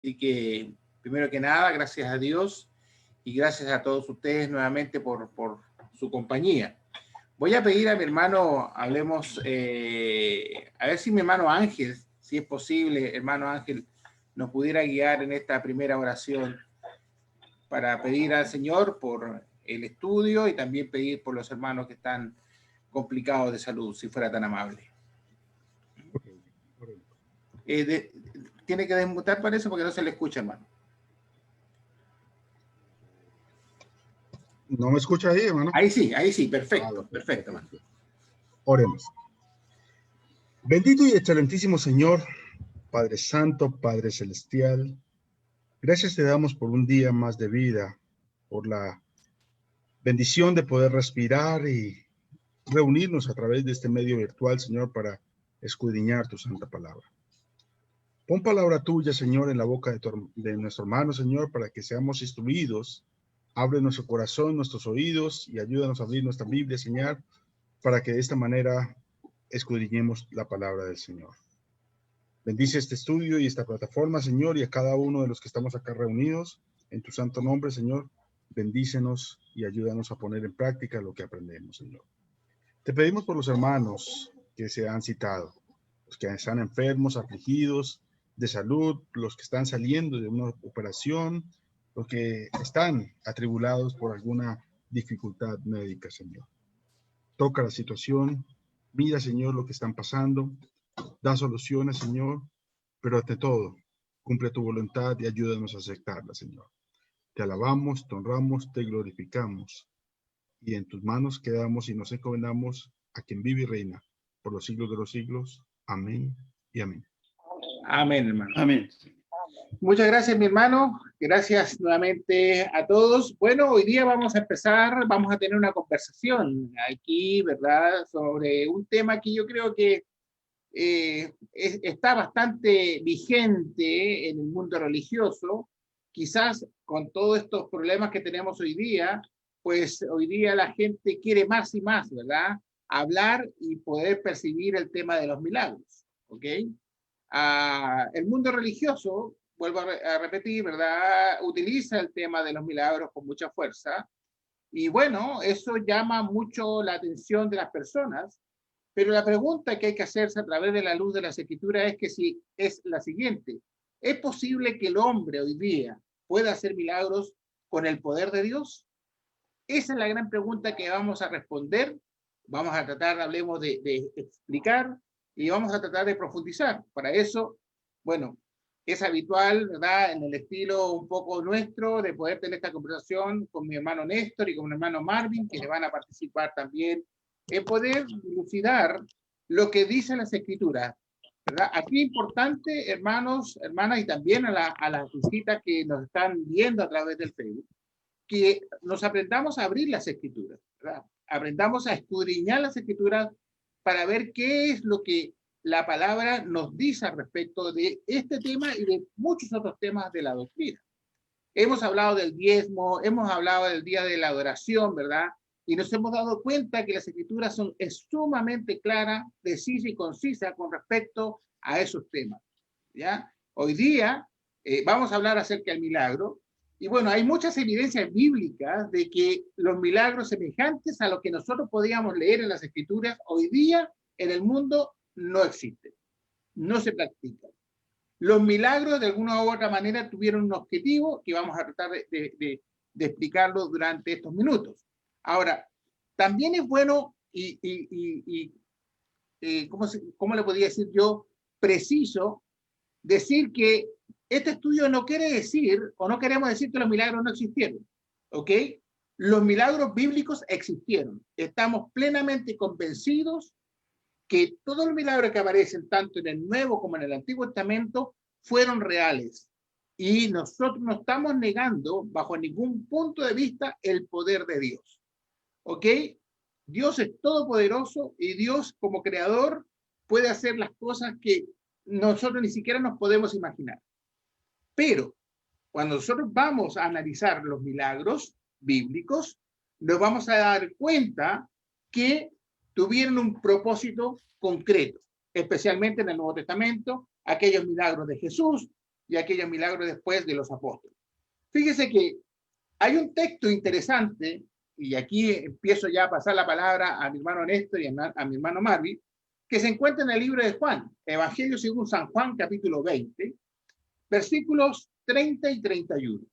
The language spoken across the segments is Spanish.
Así que, primero que nada, gracias a Dios y gracias a todos ustedes nuevamente por su compañía. Voy a pedir a mi hermano, hablemos, a ver si mi hermano Ángel, si es posible, hermano Ángel, nos pudiera guiar en esta primera oración para pedir al Señor por el estudio y también pedir por los hermanos que están complicados de salud, si fuera tan amable. Tiene que desmutar para eso porque no se le escucha, hermano. ¿No me escucha ahí, hermano? Ahí sí, perfecto, perfecto, hermano. Oremos. Bendito y excelentísimo Señor, Padre Santo, Padre Celestial, gracias te damos por un día más de vida, por la bendición de poder respirar y reunirnos a través de este medio virtual, Señor, para escudriñar tu santa palabra. Pon palabra tuya, Señor, en la boca de nuestro hermano, Señor, para que seamos instruidos. Abre nuestro corazón, nuestros oídos y ayúdanos a abrir nuestra Biblia, Señor, para que de esta manera escudriñemos la palabra del Señor. Bendice este estudio y esta plataforma, Señor, y a cada uno de los que estamos acá reunidos. En tu santo nombre, Señor, bendícenos y ayúdanos a poner en práctica lo que aprendemos, Señor. Te pedimos por los hermanos que se han citado, los que están enfermos, afligidos de salud, los que están saliendo de una operación, los que están atribulados por alguna dificultad médica, Señor. Toca la situación, mira, Señor, lo que están pasando, da soluciones, Señor, pero ante todo, cumple tu voluntad y ayúdanos a aceptarla, Señor. Te alabamos, te honramos, te glorificamos, y en tus manos quedamos y nos encomendamos a quien vive y reina por los siglos de los siglos. Amén y amén. Amén, hermano. Amén. Muchas gracias, mi hermano. Gracias nuevamente a todos. Bueno, hoy día vamos a empezar, vamos a tener una conversación aquí, ¿verdad? Sobre un tema que yo creo que está bastante vigente en el mundo religioso. Quizás con todos estos problemas que tenemos hoy día, pues hoy día la gente quiere más y más, ¿verdad? Hablar y poder percibir el tema de los milagros, ¿ok? El mundo religioso, vuelvo a repetir, ¿verdad? Utiliza el tema de los milagros con mucha fuerza y bueno, eso llama mucho la atención de las personas, pero la pregunta que hay que hacerse a través de la luz de las Escrituras es la siguiente: ¿es posible que el hombre hoy día pueda hacer milagros con el poder de Dios? Esa es la gran pregunta que vamos a responder. Vamos a tratar, hablemos de explicar y vamos a tratar de profundizar. Para eso, bueno, es habitual, ¿verdad?, en el estilo un poco nuestro, de poder tener esta conversación con mi hermano Néstor y con mi hermano Marvin, que le van a participar también, en poder dilucidar lo que dicen las Escrituras, ¿verdad? Aquí importante, hermanos, hermanas, y también a las visitas que nos están viendo a través del Facebook, que nos aprendamos a abrir las Escrituras, ¿verdad? Aprendamos a escudriñar las Escrituras para ver qué es lo que la palabra nos dice al respecto de este tema y de muchos otros temas de la doctrina. Hemos hablado del diezmo, hemos hablado del día de la adoración, ¿verdad? Y nos hemos dado cuenta que las Escrituras son sumamente claras, precisas y concisas con respecto a esos temas, ¿ya? Hoy día vamos a hablar acerca del milagro. Y bueno, hay muchas evidencias bíblicas de que los milagros semejantes a lo que nosotros podíamos leer en las Escrituras hoy día en el mundo no existen, no se practican. Los milagros de alguna u otra manera tuvieron un objetivo que vamos a tratar de explicarlo durante estos minutos. Ahora, también es bueno ¿cómo le podría decir yo? Preciso decir que este estudio no quiere decir, o no queremos decir que los milagros no existieron, ¿ok? Los milagros bíblicos existieron. Estamos plenamente convencidos que todos los milagros que aparecen tanto en el Nuevo como en el Antiguo Testamento fueron reales. Y nosotros no estamos negando, bajo ningún punto de vista, el poder de Dios, ¿ok? Dios es todopoderoso y Dios, como creador, puede hacer las cosas que nosotros ni siquiera nos podemos imaginar. Pero cuando nosotros vamos a analizar los milagros bíblicos, nos vamos a dar cuenta que tuvieron un propósito concreto, especialmente en el Nuevo Testamento, aquellos milagros de Jesús y aquellos milagros después de los apóstoles. Fíjese que hay un texto interesante, y aquí empiezo ya a pasar la palabra a mi hermano Néstor y a mi hermano Marvin, que se encuentra en el libro de Juan, Evangelio según San Juan, capítulo 20, versículos 30 y 31.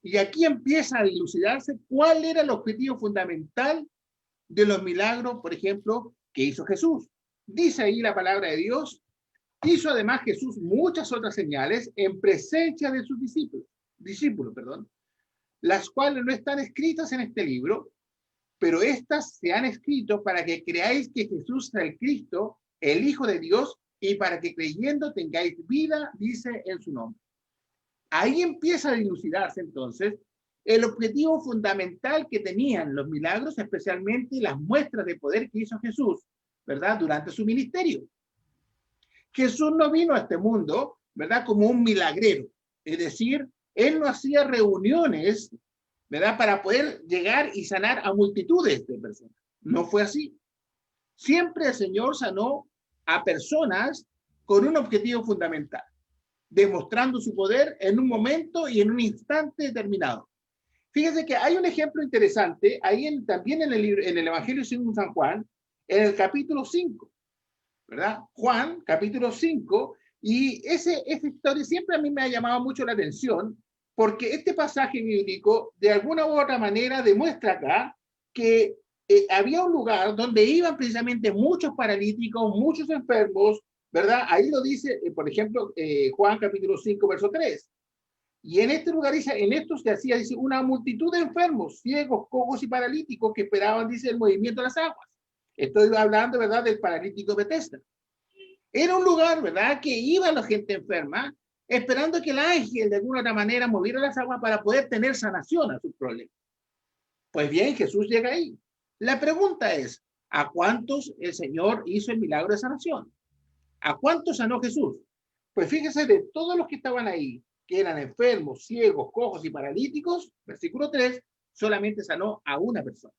Y aquí empieza a dilucidarse cuál era el objetivo fundamental de los milagros, por ejemplo, que hizo Jesús. Dice ahí la palabra de Dios: hizo además Jesús muchas otras señales en presencia de sus discípulos, las cuales no están escritas en este libro, pero estas se han escrito para que creáis que Jesús es el Cristo, el Hijo de Dios, y para que creyendo tengáis vida, dice en su nombre. Ahí empieza a dilucidarse entonces el objetivo fundamental que tenían los milagros, especialmente las muestras de poder que hizo Jesús, ¿verdad?, durante su ministerio. Jesús no vino a este mundo, ¿verdad?, como un milagrero, es decir, él no hacía reuniones, ¿verdad?, para poder llegar y sanar a multitudes de personas. No fue así. Siempre el Señor sanó a personas con un objetivo fundamental, demostrando su poder en un momento y en un instante determinado. Fíjense que hay un ejemplo interesante ahí también en el Evangelio según San Juan, en el capítulo 5, ¿verdad? Juan, capítulo 5, y esa historia siempre a mí me ha llamado mucho la atención, porque este pasaje bíblico de alguna u otra manera demuestra acá que había un lugar donde iban precisamente muchos paralíticos, muchos enfermos, ¿verdad? Ahí lo dice, por ejemplo, Juan capítulo 5, verso 3. Y en este lugar dice, en esto se hacía, dice, una multitud de enfermos, ciegos, cojos y paralíticos que esperaban, dice, el movimiento de las aguas. Estoy hablando, ¿verdad?, del paralítico de Bethesda. Era un lugar, ¿verdad?, que iba la gente enferma, esperando que el ángel de alguna otra manera moviera las aguas para poder tener sanación a sus problemas. Pues bien, Jesús llega ahí. La pregunta es, ¿a cuántos el Señor hizo el milagro de sanación? ¿A cuántos sanó Jesús? Pues fíjese, de todos los que estaban ahí, que eran enfermos, ciegos, cojos y paralíticos, versículo 3, solamente sanó a una persona,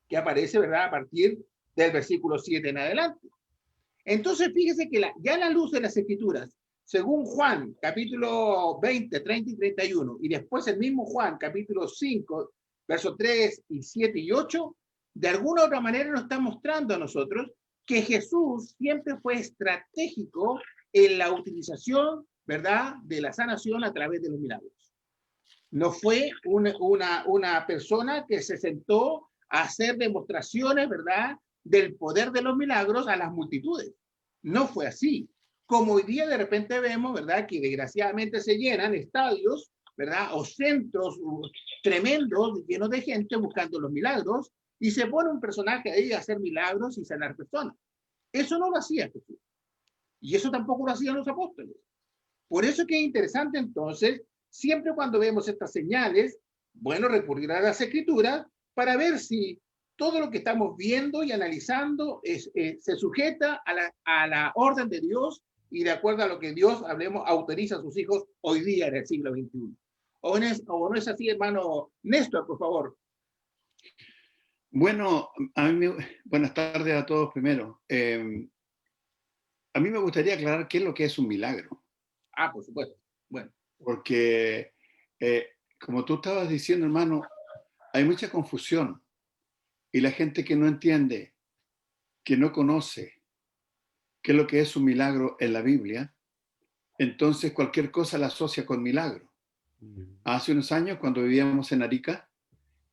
que aparece, ¿verdad?, a partir del versículo 7 en adelante. Entonces, fíjese que ya a la luz de las Escrituras, según Juan, capítulo 20, 30 y 31, y después el mismo Juan, capítulo 5, versos 3 y 7 y 8, de alguna u otra manera nos está mostrando a nosotros que Jesús siempre fue estratégico en la utilización, ¿verdad?, de la sanación a través de los milagros. No fue una persona que se sentó a hacer demostraciones, ¿verdad?, del poder de los milagros a las multitudes. No fue así. Como hoy día de repente vemos, ¿verdad?, que desgraciadamente se llenan estadios, ¿verdad?, o centros tremendos llenos de gente buscando los milagros, y se pone un personaje ahí a hacer milagros y sanar personas. Eso no lo hacía Jesús. Y eso tampoco lo hacían los apóstoles. Por eso que es interesante entonces, siempre cuando vemos estas señales, bueno, recurrir a las Escrituras para ver si todo lo que estamos viendo y analizando se sujeta a la orden de Dios y de acuerdo a lo que Dios, hablemos, autoriza a sus hijos hoy día en el siglo XXI. ¿O no es así, hermano Néstor, por favor? Bueno, buenas tardes a todos primero. A mí me gustaría aclarar qué es lo que es un milagro. Por supuesto. Bueno. Porque, como tú estabas diciendo, hermano, hay mucha confusión y la gente que no entiende, que no conoce qué es lo que es un milagro en la Biblia, entonces cualquier cosa la asocia con milagro. Hace unos años, cuando vivíamos en Arica,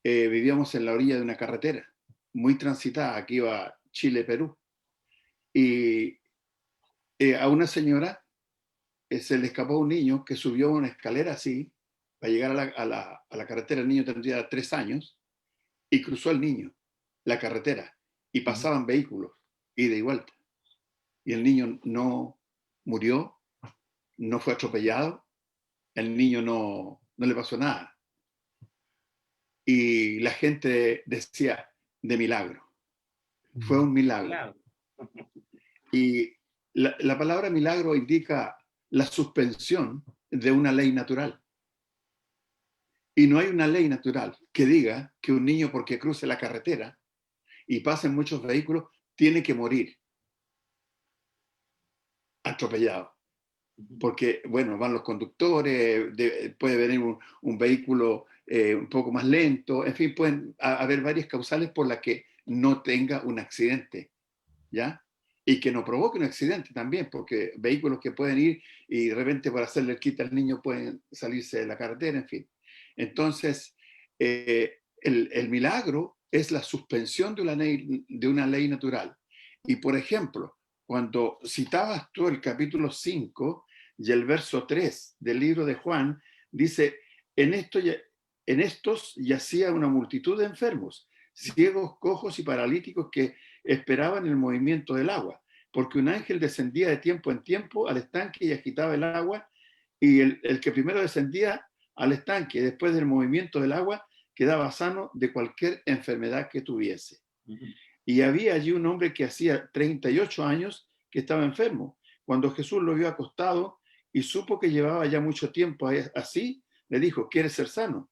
vivíamos en la orilla de una carretera muy transitada, aquí iba Chile-Perú, y a una señora se le escapó un niño que subió una escalera así, para llegar a la carretera. El niño tendría 3 años, y cruzó el niño la carretera, y pasaban vehículos, ida y vuelta. Y el niño no murió, no fue atropellado, el niño no le pasó nada. Y la gente decía, de milagro. Fue un milagro. Y la palabra milagro indica la suspensión de una ley natural. Y no hay una ley natural que diga que un niño, porque cruce la carretera y pasen muchos vehículos, tiene que morir atropellado. porque, bueno, van los conductores, puede venir un vehículo un poco más lento, en fin, pueden haber varias causales por las que no tenga un accidente, ¿ya? Y que no provoque un accidente también, porque vehículos que pueden ir y de repente por hacerle el quita al niño pueden salirse de la carretera, en fin. Entonces, el milagro es la suspensión de una ley natural. Y por ejemplo, cuando citabas tú el capítulo 5 y el verso 3 del libro de Juan, dice, en estos yacía una multitud de enfermos, ciegos, cojos y paralíticos que esperaban el movimiento del agua, porque un ángel descendía de tiempo en tiempo al estanque y agitaba el agua, y el que primero descendía al estanque después del movimiento del agua quedaba sano de cualquier enfermedad que tuviese. Y había allí un hombre que hacía 38 años que estaba enfermo. Cuando Jesús lo vio acostado y supo que llevaba ya mucho tiempo así, le dijo, ¿quieres ser sano?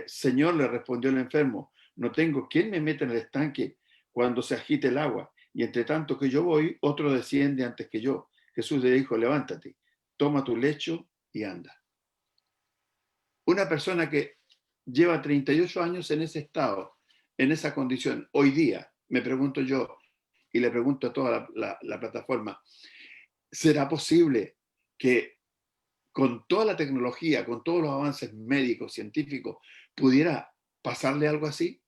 Señor, le respondió el enfermo, no tengo quien me meta en el estanque cuando se agite el agua, y entre tanto que yo voy, otro desciende antes que yo. Jesús le dijo, levántate, toma tu lecho y anda. Una persona que lleva 38 años en ese estado, en esa condición, hoy día, me pregunto yo, y le pregunto a toda la plataforma, ¿será posible que con toda la tecnología, con todos los avances médicos, científicos, pudiera pasarle algo así?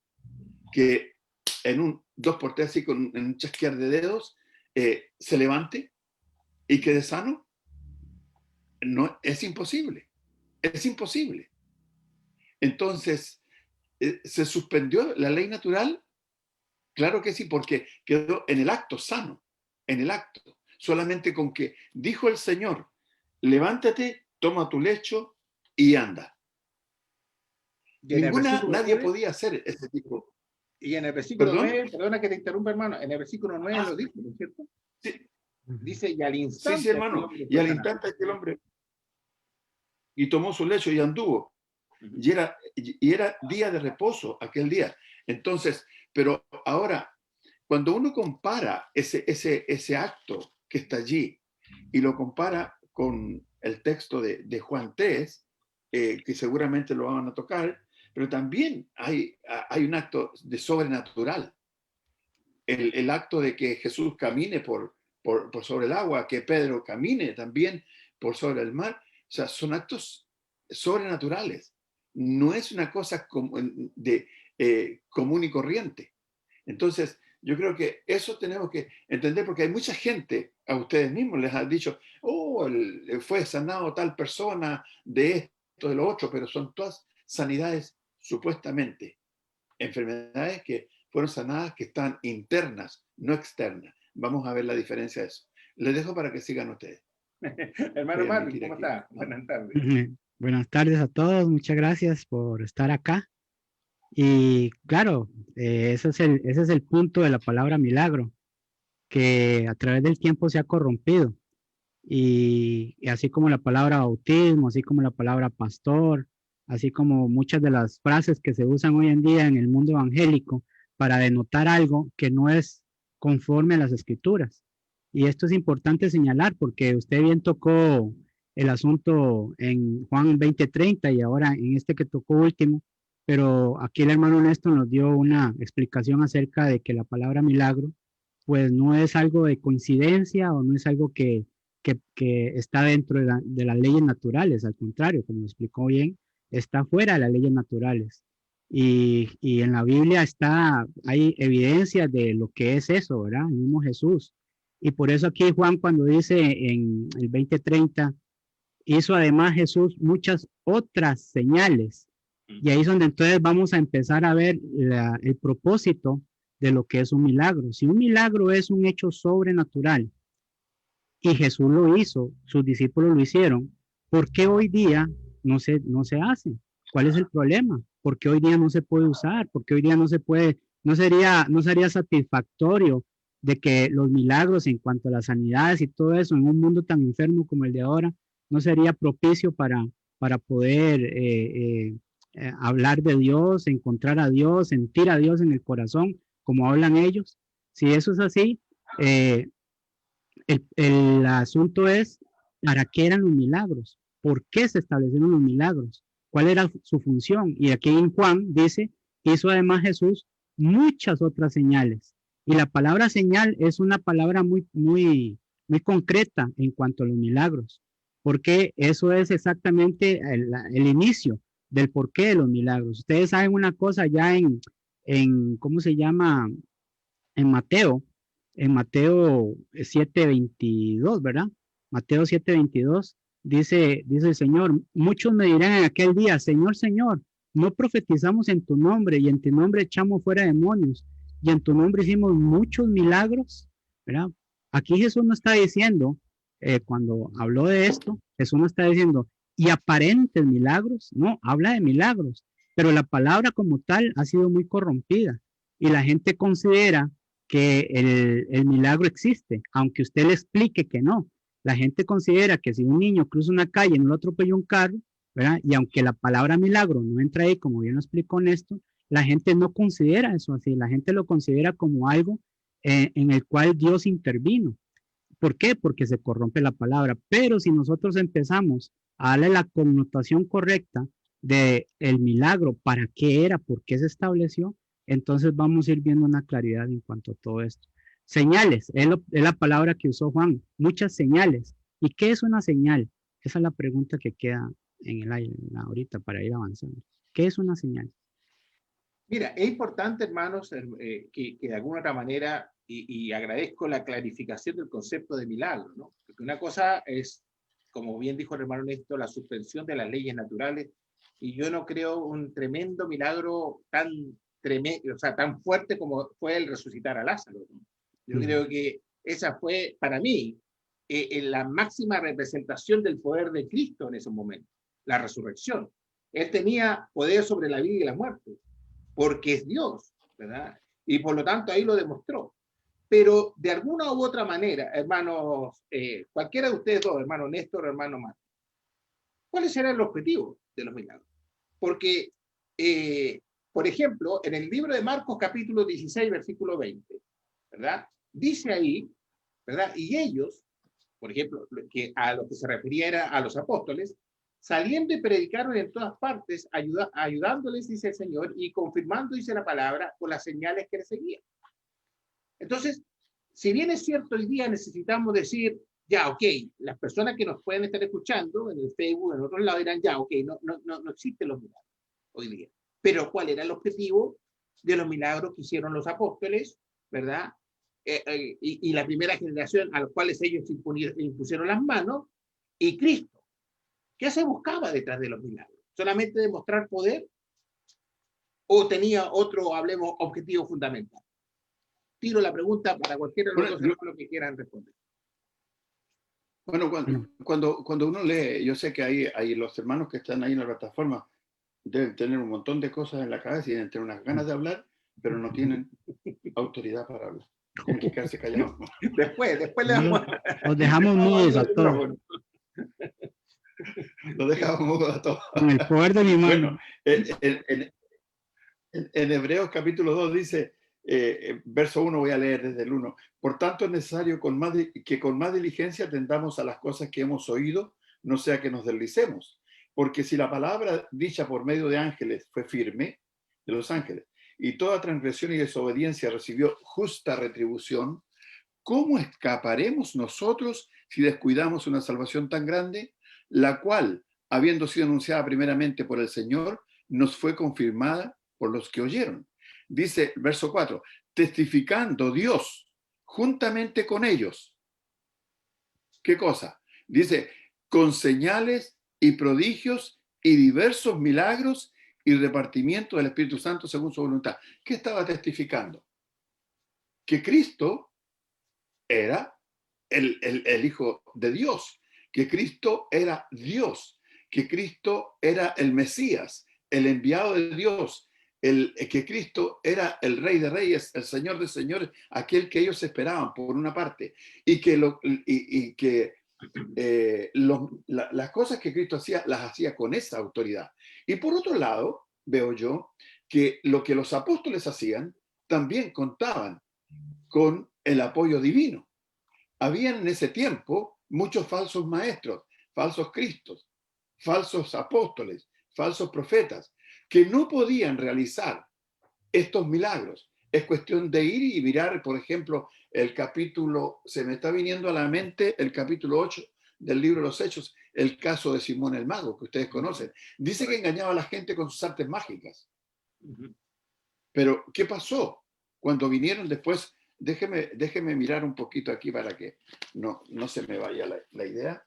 Que en un 2x3 así, en un chasquear de dedos, se levante y quede sano. No, es imposible. Es imposible. Entonces, ¿se suspendió la ley natural? Claro que sí, porque quedó en el acto sano, en el acto. Solamente con que dijo el Señor, levántate, toma tu lecho y anda. Y en el versículo Nadie 9, podía hacer ese tipo. y en el versículo ¿Perdón? 9, perdona que te interrumpa, hermano, en el versículo 9 lo dice, ¿no es cierto? Sí, Dice, y al sí, instante aquel hermano. hombre Y fue al sanado. instante aquel hombre y tomó su lecho y anduvo. Y era día de reposo aquel día. Entonces, pero ahora, cuando uno compara ese acto que está allí y lo compara con el texto de Juan 3, que seguramente lo van a tocar, pero también hay un acto de sobrenatural. El acto de que Jesús camine por sobre el agua, que Pedro camine también por sobre el mar, o sea, son actos sobrenaturales. No es una cosa común y corriente. Entonces, yo creo que eso tenemos que entender, porque hay mucha gente, a ustedes mismos les han dicho, oh, fue sanado tal persona de esto, de lo otro, pero son todas sanidades supuestamente, enfermedades que fueron sanadas, que están internas, no externas. Vamos a ver la diferencia de eso. Les dejo para que sigan ustedes. Hermano Marvin, ¿cómo está? Buenas tardes. Buenas tardes a todos, muchas gracias por estar acá. Y claro, ese es el punto de la palabra milagro, que a través del tiempo se ha corrompido. Y así como la palabra bautismo, así como la palabra pastor, así como muchas de las frases que se usan hoy en día en el mundo evangélico para denotar algo que no es conforme a las escrituras. Y esto es importante señalar porque usted bien tocó el asunto en Juan 20:30 y ahora en este que tocó último, pero aquí el hermano Néstor nos dio una explicación acerca de que la palabra milagro pues no es algo de coincidencia o no es algo que está dentro de las leyes naturales, al contrario, como explicó bien, está fuera de las leyes naturales. Y en la Biblia hay evidencia de lo que es eso, ¿verdad? El mismo Jesús. Y por eso aquí Juan cuando dice en el 20:30, hizo además Jesús muchas otras señales. Y ahí es donde entonces vamos a empezar a ver el propósito de lo que es un milagro. Si un milagro es un hecho sobrenatural, y Jesús lo hizo, sus discípulos lo hicieron, ¿por qué hoy día no se hace? ¿Cuál es el problema? ¿Por qué hoy día no se puede usar? ¿Por qué hoy día no se puede? No sería satisfactorio de que los milagros en cuanto a las sanidades y todo eso en un mundo tan enfermo como el de ahora, no sería propicio para poder hablar de Dios, encontrar a Dios, sentir a Dios en el corazón, como hablan ellos? Si eso es así, el asunto es ¿para qué eran los milagros? ¿Por qué se establecieron los milagros? ¿Cuál era su función? Y aquí en Juan dice, hizo además Jesús muchas otras señales. Y la palabra señal es una palabra muy concreta en cuanto a los milagros, porque eso es exactamente el inicio del porqué de los milagros. Ustedes saben una cosa ya ¿cómo se llama? En Mateo 7:22, ¿verdad? Mateo 7:22 dice el Señor, muchos me dirán en aquel día, Señor, Señor, no profetizamos en tu nombre y en tu nombre echamos fuera demonios y en tu nombre hicimos muchos milagros, ¿verdad? Aquí Jesús no está diciendo, cuando habló de esto, Jesús no está diciendo, y aparentes milagros, no, habla de milagros, pero la palabra como tal ha sido muy corrompida y la gente considera que el milagro existe, aunque usted le explique que no. La gente considera que si un niño cruza una calle y no lo atropella un carro, ¿verdad? Y aunque la palabra milagro no entra ahí, como bien lo explicó Néstor, la gente no considera eso así, la gente lo considera como algo en el cual Dios intervino. ¿Por qué? Porque se corrompe la palabra. Pero si nosotros empezamos a darle la connotación correcta de el milagro, para qué era, por qué se estableció, entonces vamos a ir viendo una claridad en cuanto a todo esto. Señales, es la palabra que usó Juan, muchas señales. ¿Y qué es una señal? Esa es la pregunta que queda en el aire ahorita para ir avanzando. ¿Qué es una señal? Mira, es importante, hermanos, que de alguna otra manera, y agradezco la clarificación del concepto de milagro, ¿no? Porque una cosa es, como bien dijo el hermano Néstor, la suspensión de las leyes naturales, y yo no creo un tremendo milagro tan tremendo, o sea, tan fuerte como fue el resucitar a Lázaro, ¿no? Yo creo que esa fue, para mí, la máxima representación del poder de Cristo en ese momento, la resurrección. Él tenía poder sobre la vida y la muerte, porque es Dios, ¿verdad? Y por lo tanto ahí lo demostró. Pero de alguna u otra manera, hermanos, cualquiera de ustedes dos, hermano Néstor, hermano Marco, ¿cuál será el objetivo de los milagros? Porque, por ejemplo, en el libro de Marcos capítulo 16, versículo 20, ¿verdad? Dice ahí, ¿verdad? Y ellos, por ejemplo, que a lo que se refería era a los apóstoles, saliendo y predicaron en todas partes, ayudándoles, dice el Señor, y confirmando, dice la palabra, con las señales que les seguían. Entonces, si bien es cierto, hoy día necesitamos decir, ya, ok, las personas que nos pueden estar escuchando en el Facebook, en otros lados, dirán, ya, ok, no existen los milagros hoy día. Pero ¿cuál era el objetivo de los milagros que hicieron los apóstoles, verdad? Y la primera generación a los cuales ellos impusieron las manos, y Cristo. ¿Qué se buscaba detrás de los milagros? ¿Solamente demostrar poder? ¿O tenía otro, hablemos, objetivo fundamental? Tiro la pregunta para cualquiera de los dos hermanos que quieran responder. Bueno, cuando uno lee, yo sé que hay los hermanos que están ahí en la plataforma deben tener un montón de cosas en la cabeza y deben tener unas ganas de hablar, pero no tienen autoridad para hablar. Tienen que quedarse callados. Después le damos... Os dejamos mudos a todos. Lo dejamos mudos a todos. Con el poder de mi mano. Bueno, en Hebreos capítulo 2 dice, verso 1, voy a leer desde el 1. Por tanto es necesario que con más diligencia atendamos a las cosas que hemos oído, no sea que nos deslicemos. Porque si la palabra dicha por medio de ángeles fue firme, de los ángeles, y toda transgresión y desobediencia recibió justa retribución, ¿cómo escaparemos nosotros si descuidamos una salvación tan grande, la cual, habiendo sido anunciada primeramente por el Señor, nos fue confirmada por los que oyeron? Dice, verso 4, testificando Dios juntamente con ellos. ¿Qué cosa? Dice, con señales y prodigios y diversos milagros y repartimiento del Espíritu Santo según su voluntad. ¿Qué estaba testificando? Que Cristo era el Hijo de Dios, que Cristo era Dios, que Cristo era el Mesías, el enviado de Dios, que Cristo era el Rey de Reyes, el Señor de Señores, aquel que ellos esperaban por una parte, y que las cosas que Cristo hacía, las hacía con esa autoridad. Y por otro lado, veo yo que lo que los apóstoles hacían también contaban con el apoyo divino. Habían en ese tiempo muchos falsos maestros, falsos cristos, falsos apóstoles, falsos profetas, que no podían realizar estos milagros. Es cuestión de ir y mirar, por ejemplo, el capítulo, se me está viniendo a la mente el capítulo 8 del libro de los Hechos, el caso de Simón el Mago, que ustedes conocen. Dice que engañaba a la gente con sus artes mágicas. Pero, ¿qué pasó? Cuando vinieron después, déjeme mirar un poquito aquí para que no se me vaya la idea.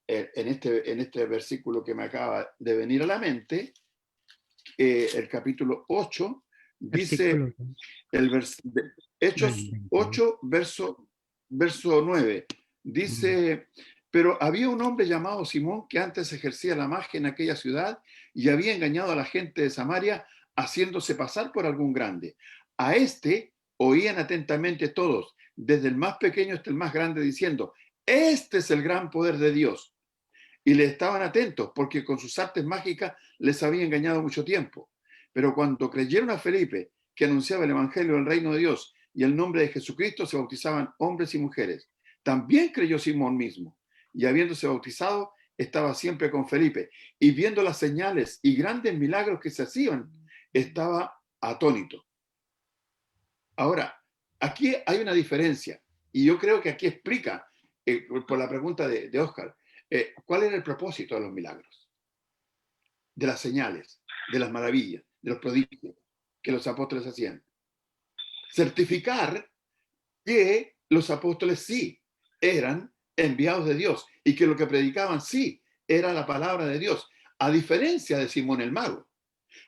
En este versículo que me acaba de venir a la mente, el capítulo 8, dice, Hechos 8, verso 9, dice, pero había un hombre llamado Simón que antes ejercía la magia en aquella ciudad y había engañado a la gente de Samaria haciéndose pasar por algún grande. A este oían atentamente todos, desde el más pequeño hasta el más grande, diciendo, este es el gran poder de Dios. Y le estaban atentos porque con sus artes mágicas les había engañado mucho tiempo. Pero cuando creyeron a Felipe, que anunciaba el evangelio del reino de Dios y el nombre de Jesucristo, se bautizaban hombres y mujeres. También creyó Simón mismo, y habiéndose bautizado, estaba siempre con Felipe, y viendo las señales y grandes milagros que se hacían, estaba atónito. Ahora, aquí hay una diferencia, y yo creo que aquí explica, por la pregunta de Oscar, ¿cuál era el propósito de los milagros? De las señales, de las maravillas, de los prodigios que los apóstoles hacían. Certificar que los apóstoles sí eran enviados de Dios y que lo que predicaban sí era la palabra de Dios, a diferencia de Simón el Mago,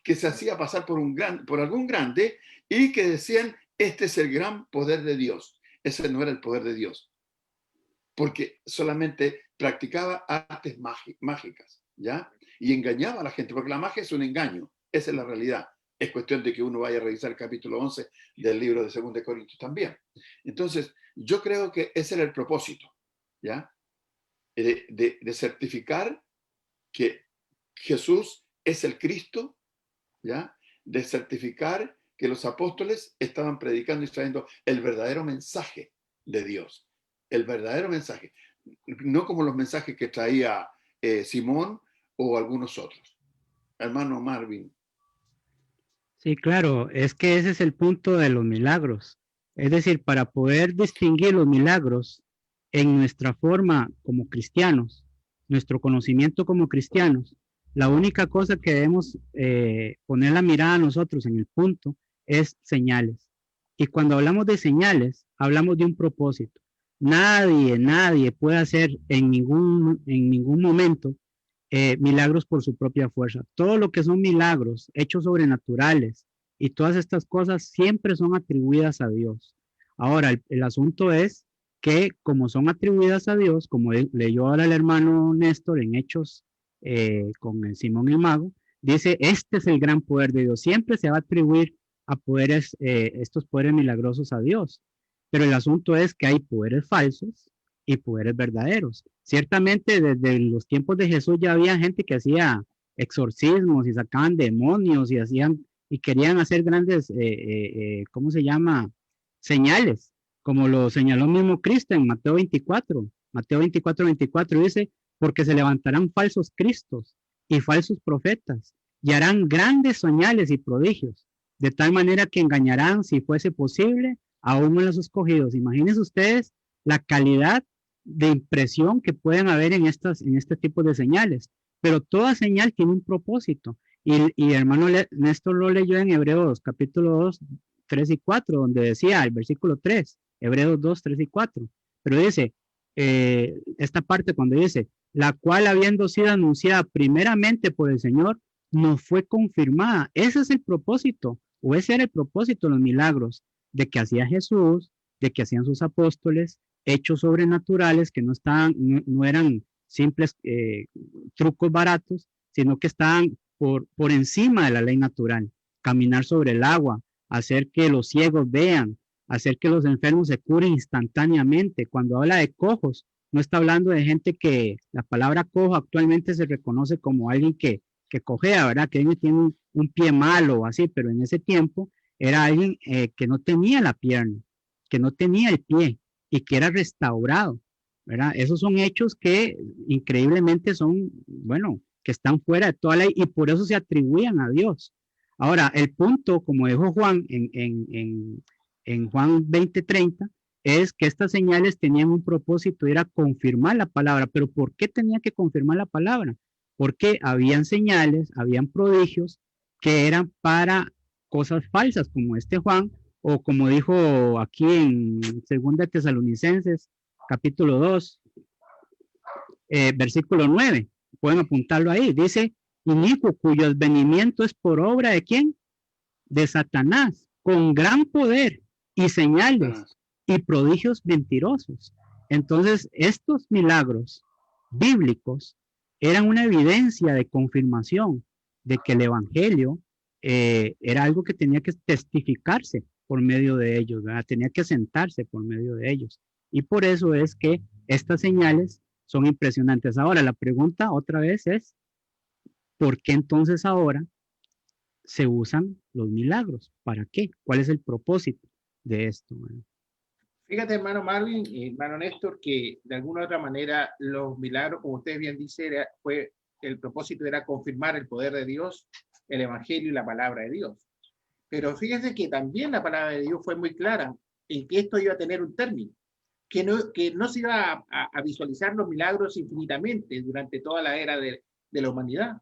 que se hacía pasar por algún grande y que decían, este es el gran poder de Dios. Ese no era el poder de Dios, porque solamente practicaba artes mágicas, ¿ya? Y engañaba a la gente, porque la magia es un engaño, esa es la realidad. Es cuestión de que uno vaya a revisar el capítulo 11 del libro de 2 de Corintios también. Entonces, yo creo que ese era el propósito, ¿ya? De certificar que Jesús es el Cristo, ¿ya? De certificar que los apóstoles estaban predicando y trayendo el verdadero mensaje de Dios. El verdadero mensaje. No como los mensajes que traía Simón o algunos otros. Hermano Marvin. Sí, claro, es que ese es el punto de los milagros. Es decir, para poder distinguir los milagros en nuestra forma como cristianos, nuestro conocimiento como cristianos, la única cosa que debemos poner la mirada a nosotros en el punto es señales. Y cuando hablamos de señales, hablamos de un propósito. Nadie puede hacer en ningún momento milagros por su propia fuerza. Todo lo que son milagros, hechos sobrenaturales y todas estas cosas siempre son atribuidas a Dios. Ahora, el asunto es que como son atribuidas a Dios, como leyó ahora el hermano Néstor en Hechos con el Simón el Mago, dice, este es el gran poder de Dios. Siempre se va a atribuir a poderes, estos poderes milagrosos a Dios. Pero el asunto es que hay poderes falsos y poderes verdaderos. Ciertamente desde los tiempos de Jesús ya había gente que hacía exorcismos y sacaban demonios y hacían y querían hacer grandes, ¿cómo se llama? Señales, como lo señaló mismo Cristo en Mateo 24. Mateo 24 dice, porque se levantarán falsos cristos y falsos profetas y harán grandes señales y prodigios, de tal manera que engañarán, si fuese posible, aún a los escogidos. Imagínense ustedes la calidad de impresión que pueden haber en este tipo de señales, pero toda señal tiene un propósito, y hermano Néstor lo leyó en Hebreos capítulo 2, 3 y 4, donde decía el versículo 3, Hebreos 2, 3 y 4, pero dice, esta parte cuando dice, la cual habiendo sido anunciada primeramente por el Señor, nos fue confirmada. Ese es el propósito, o ese era el propósito de los milagros, de que hacía Jesús, de que hacían sus apóstoles, hechos sobrenaturales que no eran simples trucos baratos, sino que estaban por encima de la ley natural. Caminar sobre el agua, hacer que los ciegos vean, hacer que los enfermos se curen instantáneamente. Cuando habla de cojos, no está hablando de gente que la palabra cojo actualmente se reconoce como alguien que cojea, ¿verdad? Que tiene un pie malo o así, pero en ese tiempo era alguien que no tenía la pierna, que no tenía el pie y que era restaurado. ¿verdad? Esos son hechos que increíblemente son, bueno, que están fuera de toda ley y por eso se atribuían a Dios. Ahora, el punto, como dijo Juan en Juan 20:30, es que estas señales tenían un propósito, era confirmar la palabra. ¿Pero por qué tenía que confirmar la palabra? Porque habían señales, habían prodigios que eran para cosas falsas, como este Juan, o como dijo aquí en 2 Tesalonicenses, capítulo 2, versículo 9. Pueden apuntarlo ahí. Dice, inicuo cuyo advenimiento es por obra de ¿quién? De Satanás, con gran poder y señales y prodigios mentirosos. Entonces, estos milagros bíblicos eran una evidencia de confirmación de que el evangelio era algo que tenía que testificarse por medio de ellos, ¿verdad? Tenía que sentarse por medio de ellos. Y por eso es que estas señales son impresionantes. Ahora, la pregunta otra vez es, ¿por qué entonces ahora se usan los milagros? ¿Para qué? ¿Cuál es el propósito de esto? Fíjate, hermano Marvin y hermano Néstor, que de alguna u otra manera los milagros, como ustedes bien dicen, el propósito era confirmar el poder de Dios, el evangelio y la palabra de Dios. Pero fíjense que también la palabra de Dios fue muy clara en que esto iba a tener un término, que no se iba a visualizar los milagros infinitamente durante toda la era de la humanidad,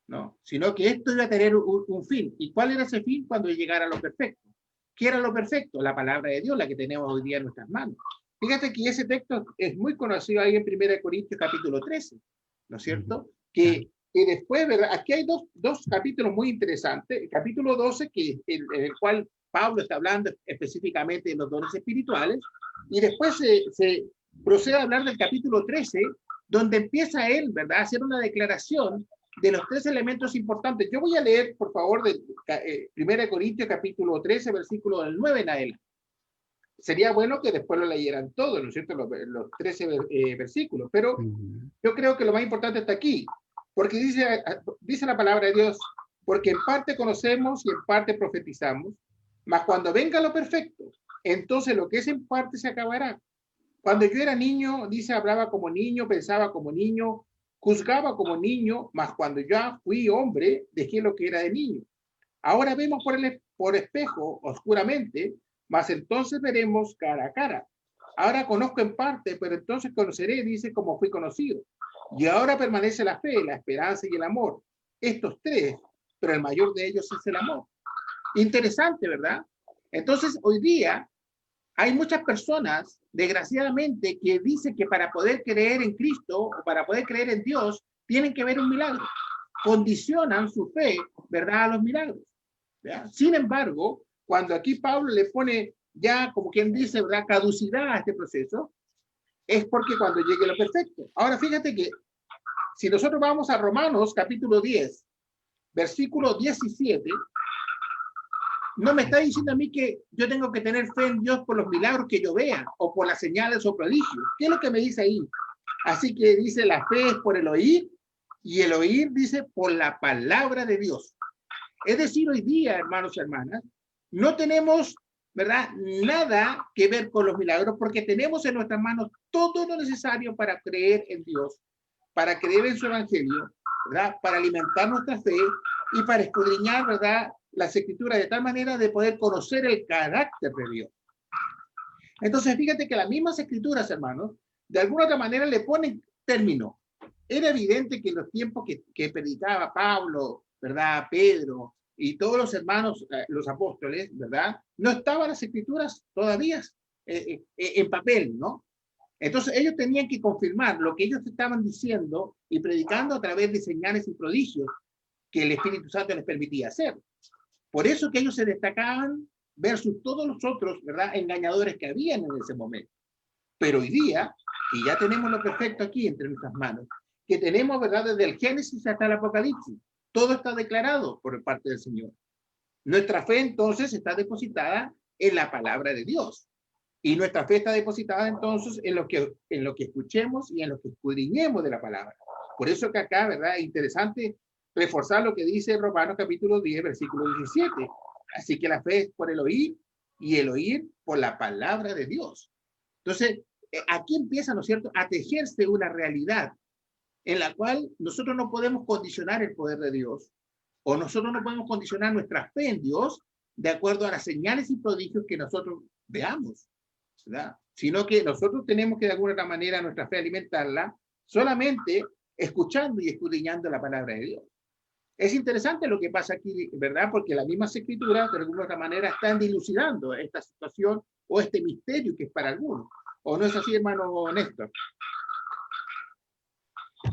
¿no? Sino que esto iba a tener un fin. ¿Y cuál era ese fin? Cuando llegara lo perfecto. ¿Qué era lo perfecto? La palabra de Dios, la que tenemos hoy día en nuestras manos. Fíjate que ese texto es muy conocido ahí en 1 Corintios capítulo 13, ¿no es cierto? Que después, ¿verdad? Aquí hay dos capítulos muy interesantes. El capítulo 12, en el cual Pablo está hablando específicamente de los dones espirituales, y después se procede a hablar del capítulo 13, donde empieza él, ¿verdad?, a hacer una declaración de los 3 elementos importantes. Yo voy a leer, por favor, de 1 Corintios capítulo 13, versículo del 9 en adelante. Sería bueno que después lo leyeran todos, ¿no es cierto?, los 13 versículos, pero yo creo que lo más importante está aquí, porque dice la palabra de Dios, porque en parte conocemos y en parte profetizamos, mas cuando venga lo perfecto, entonces lo que es en parte se acabará. Cuando yo era niño, dice, hablaba como niño, pensaba como niño, juzgaba como niño, mas cuando ya fui hombre, dejé lo que era de niño. Ahora vemos por espejo, oscuramente, mas entonces veremos cara a cara. Ahora conozco en parte, pero entonces conoceré, dice, como fui conocido. Y ahora permanece la fe, la esperanza y el amor. Estos 3, pero el mayor de ellos es el amor. Interesante, ¿verdad? Entonces, hoy día hay muchas personas, desgraciadamente, que dicen que para poder creer en Cristo o para poder creer en Dios, tienen que ver un milagro. Condicionan su fe, ¿verdad?, a los milagros, ¿verdad? Sin embargo, cuando aquí Pablo le pone ya, como quien dice, ¿verdad?, caducidad a este proceso, es porque cuando llegue lo perfecto. Ahora, fíjate que si nosotros vamos a Romanos capítulo 10, versículo 17, no me está diciendo a mí que yo tengo que tener fe en Dios por los milagros que yo vea o por las señales o prodigios. ¿Qué es lo que me dice ahí? Así que dice, la fe es por el oír y el oír, dice, por la palabra de Dios. Es decir, hoy día, hermanos y hermanas, no tenemos, ¿verdad?, nada que ver con los milagros porque tenemos en nuestras manos todo lo necesario para creer en Dios, para creer en su evangelio, ¿verdad?, para alimentar nuestra fe y para escudriñar, ¿verdad?, las escrituras de tal manera de poder conocer el carácter de Dios. Entonces, fíjate que las mismas escrituras, hermanos, de alguna otra manera le ponen término. Era evidente que en los tiempos que predicaba Pablo, ¿verdad?, Pedro y todos los hermanos, los apóstoles, ¿verdad?, no estaban las escrituras todavía en papel, ¿no? Entonces ellos tenían que confirmar lo que ellos estaban diciendo y predicando a través de señales y prodigios que el Espíritu Santo les permitía hacer. Por eso que ellos se destacaban versus todos los otros, ¿verdad?, engañadores que habían en ese momento. Pero hoy día, y ya tenemos lo perfecto aquí entre nuestras manos, que tenemos, ¿verdad?, desde el Génesis hasta el Apocalipsis, todo está declarado por parte del Señor. Nuestra fe entonces está depositada en la palabra de Dios. Y nuestra fe está depositada entonces en lo que escuchemos y en lo que escudriñemos de la palabra. Por eso que acá, ¿verdad?, es interesante reforzar lo que dice Romanos capítulo 10, versículo 17. Así que la fe es por el oír y el oír por la palabra de Dios. Entonces, aquí empieza, ¿no es cierto?, a tejerse una realidad en la cual nosotros no podemos condicionar el poder de Dios, o nosotros no podemos condicionar nuestra fe en Dios de acuerdo a las señales y prodigios que nosotros veamos, ¿verdad? Sino que nosotros tenemos que de alguna manera nuestra fe alimentarla solamente escuchando y escudriñando la palabra de Dios. Es interesante lo que pasa aquí, ¿verdad? Porque las mismas escrituras de alguna otra manera están dilucidando esta situación o este misterio que es para algunos. ¿O no es así, hermano Néstor?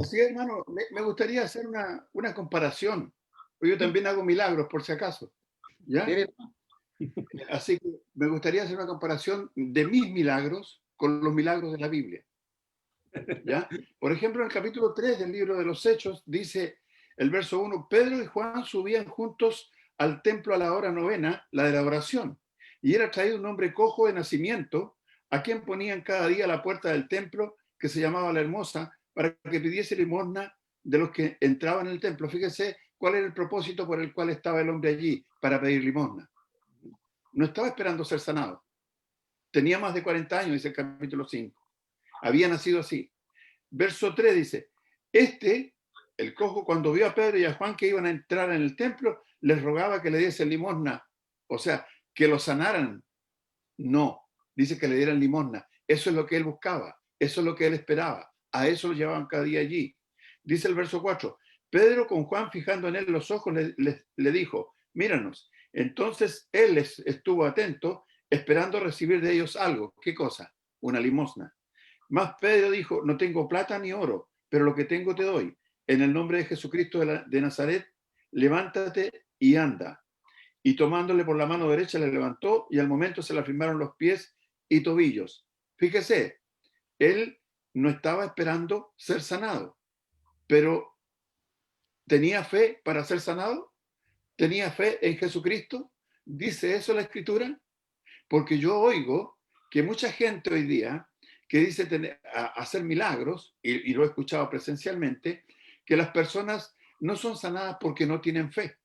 Así es, hermano. Me gustaría hacer una comparación. Yo también hago milagros, por si acaso. ¿Ya? Así que me gustaría hacer una comparación de mis milagros con los milagros de la Biblia. ¿Ya? Por ejemplo, en el capítulo 3 del libro de los Hechos, dice el verso 1, Pedro y Juan subían juntos al templo a la hora novena, la de la oración, y era traído un hombre cojo de nacimiento, a quien ponían cada día a la puerta del templo, que se llamaba La Hermosa, para que pidiese limosna de los que entraban en el templo. Fíjese cuál era el propósito por el cual estaba el hombre allí, para pedir limosna. No estaba esperando ser sanado. Tenía más de 40 años, dice el capítulo 5. Había nacido así. Verso 3 dice, el cojo, cuando vio a Pedro y a Juan que iban a entrar en el templo, les rogaba que le diesen limosna. O sea, que lo sanaran. No, dice que le dieran limosna. Eso es lo que él buscaba. Eso es lo que él esperaba. A eso lo llevaban cada día allí. Dice el verso 4, Pedro con Juan fijando en él los ojos le dijo, míranos. Entonces él estuvo atento, esperando recibir de ellos algo. ¿Qué cosa? Una limosna. Mas Pedro dijo, no tengo plata ni oro, pero lo que tengo te doy. En el nombre de Jesucristo de Nazaret, levántate y anda. Y tomándole por la mano derecha le levantó y al momento se le afirmaron los pies y tobillos. Fíjese, él no estaba esperando ser sanado, pero ¿tenía fe para ser sanado? ¿Tenía fe en Jesucristo? ¿Dice eso la Escritura? Porque yo oigo que mucha gente hoy día que dice hacer milagros, y lo he escuchado presencialmente, que las personas no son sanadas porque no tienen fe.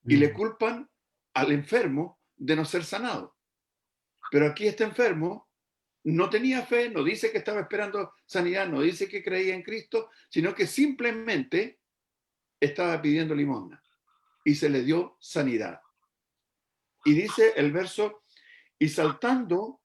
Y le culpan al enfermo de no ser sanado. Pero aquí este enfermo no tenía fe, no dice que estaba esperando sanidad, no dice que creía en Cristo, sino que simplemente estaba pidiendo limosna. Y se le dio sanidad. Y dice el verso, y saltando,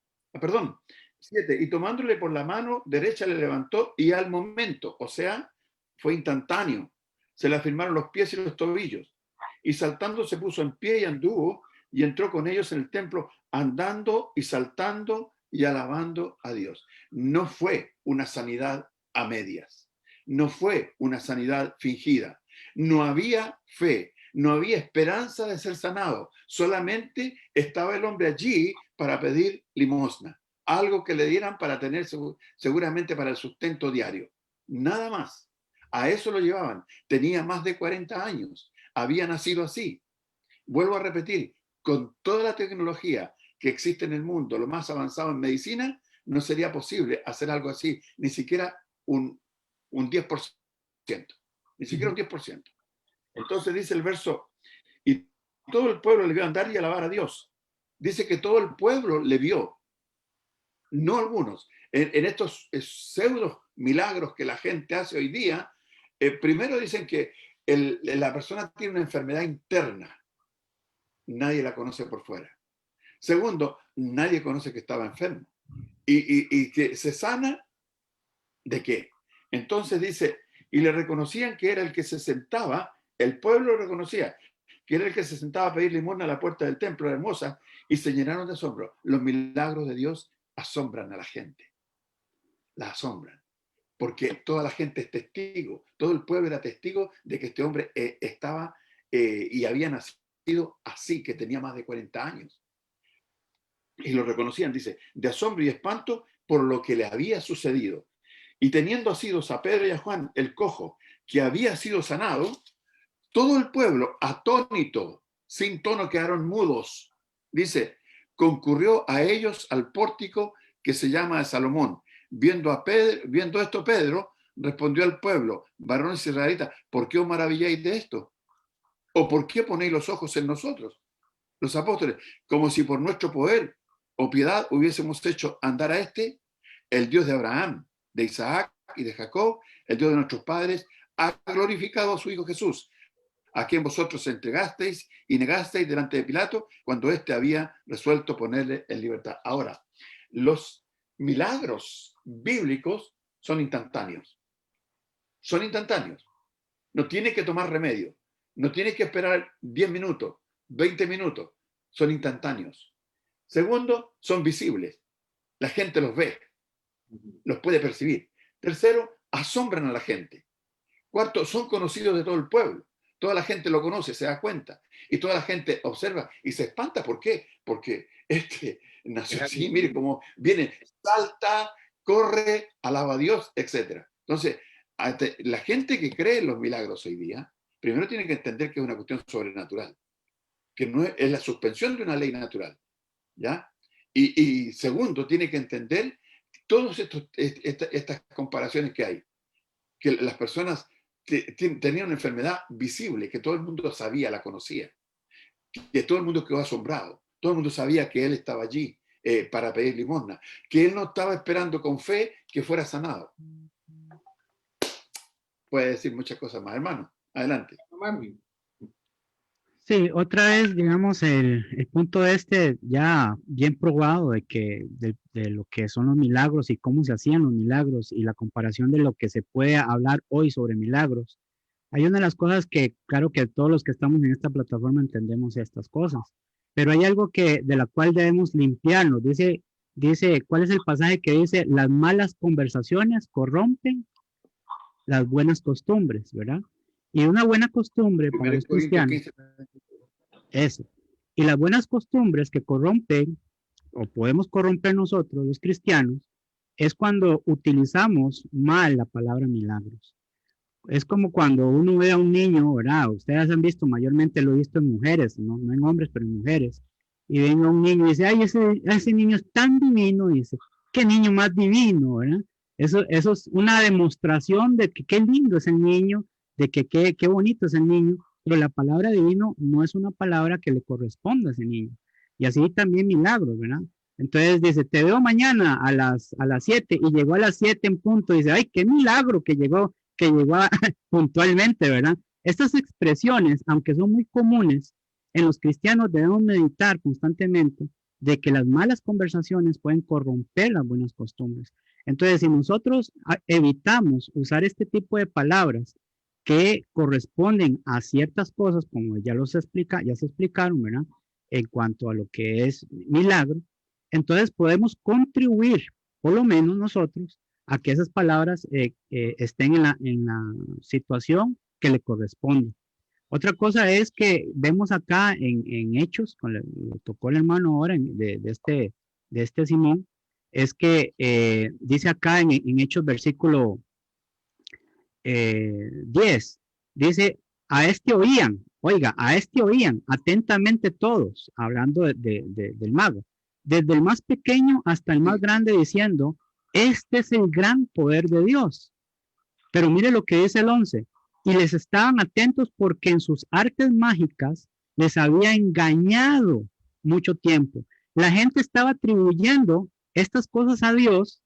7, y tomándole por la mano derecha le levantó y al momento, o sea, fue instantáneo, se le afirmaron los pies y los tobillos. Y saltando se puso en pie y anduvo y entró con ellos en el templo, andando y saltando y alabando a Dios. No fue una sanidad a medias, no fue una sanidad fingida, no había fe, no había esperanza de ser sanado, solamente estaba el hombre allí para pedir limosna, algo que le dieran para tener seguramente para el sustento diario, nada más. A eso lo llevaban, tenía más de 40 años, había nacido así. Vuelvo a repetir, con toda la tecnología que existe en el mundo, lo más avanzado en medicina, no sería posible hacer algo así, ni siquiera un 10%, ni siquiera un 10%. Entonces dice el verso, y todo el pueblo le vio andar y alabar a Dios. Dice que todo el pueblo le vio, no algunos. En estos pseudo milagros que la gente hace hoy día, primero dicen que la persona tiene una enfermedad interna. Nadie la conoce por fuera. Segundo, nadie conoce que estaba enfermo. Y que se sana, ¿de qué? Entonces dice, y le reconocían que era el que se sentaba, el pueblo reconocía que era el que se sentaba a pedir limosna a la puerta del templo, la Hermosa, y se llenaron de asombro. Los milagros de Dios asombran a la gente. La asombran. Porque toda la gente es testigo, todo el pueblo era testigo de que este hombre estaba y había nacido así, que tenía más de 40 años. Y lo reconocían, dice, de asombro y espanto por lo que le había sucedido. Y teniendo asidos a Pedro y a Juan, el cojo, que había sido sanado, todo el pueblo, atónito, sin tono, quedaron mudos. Dice, concurrió a ellos al pórtico que se llama de Salomón. Viendo esto, Pedro respondió al pueblo, varones israelitas, ¿por qué os maravilláis de esto? ¿O por qué ponéis los ojos en nosotros, los apóstoles, como si por nuestro poder o piedad hubiésemos hecho andar a este, el Dios de Abraham, de Isaac y de Jacob, el Dios de nuestros padres, ha glorificado a su Hijo Jesús, a quien vosotros entregasteis y negasteis delante de Pilato cuando éste había resuelto ponerle en libertad. Ahora, los milagros bíblicos son instantáneos. Son instantáneos. No tiene que tomar remedio. No tiene que esperar 10 minutos, 20 minutos. Son instantáneos. Segundo, son visibles. La gente los ve, los puede percibir. Tercero, asombran a la gente. Cuarto, son conocidos de todo el pueblo. Toda la gente lo conoce, se da cuenta. Y toda la gente observa y se espanta. ¿Por qué? Porque este nació así, mire cómo viene, salta, corre, alaba a Dios, etc. Entonces, la gente que cree en los milagros hoy día, primero tiene que entender que es una cuestión sobrenatural, que no es la suspensión de una ley natural, ¿ya? Y segundo, tiene que entender todas estas comparaciones que hay, que las personas tenían una enfermedad visible, que todo el mundo sabía, la conocía, que todo el mundo quedó asombrado, todo el mundo sabía que él estaba allí para pedir limosna, que él no estaba esperando con fe que fuera sanado. Puede decir muchas cosas más, hermano. Adelante. Sí, otra vez, digamos, el punto este ya bien probado de lo que son los milagros y cómo se hacían los milagros y la comparación de lo que se puede hablar hoy sobre milagros. Hay una de las cosas que, claro que todos los que estamos en esta plataforma entendemos estas cosas, pero hay algo de la cual debemos limpiarnos. Dice, ¿cuál es el pasaje que dice? Las malas conversaciones corrompen las buenas costumbres, ¿verdad? Y una buena costumbre para los cristianos, eso. Y las buenas costumbres que corrompen, o podemos corromper nosotros, los cristianos, es cuando utilizamos mal la palabra milagros. Es como cuando uno ve a un niño, ¿verdad? Ustedes han visto, mayormente lo he visto en mujeres, no en hombres, pero en mujeres. Y ven a un niño y dice, ay, ese niño es tan divino, y dice, qué niño más divino, ¿verdad? Eso es una demostración de que qué lindo es el niño, de que qué bonito es el niño, pero la palabra divino no es una palabra que le corresponda a ese niño. Y así también milagros, ¿verdad? Entonces dice, te veo mañana a las 7 y llegó a las 7 en punto. Dice, ay, qué milagro que llegó puntualmente, ¿verdad? Estas expresiones, aunque son muy comunes, en los cristianos debemos meditar constantemente de que las malas conversaciones pueden corromper las buenas costumbres. Entonces, si nosotros evitamos usar este tipo de palabras que corresponden a ciertas cosas, como ya se explicaron, ¿verdad? En cuanto a lo que es milagro, entonces podemos contribuir, por lo menos nosotros, a que esas palabras estén en la situación que le corresponde. Otra cosa es que vemos acá en Hechos, lo tocó el hermano ahora de este Simón, es que dice acá en Hechos versículo 10, dice, a este oían atentamente todos, hablando del mago, desde el más pequeño hasta el más grande, diciendo, este es el gran poder de Dios. Pero mire lo que dice el 11, y les estaban atentos porque en sus artes mágicas les había engañado mucho tiempo. La gente estaba atribuyendo estas cosas a Dios,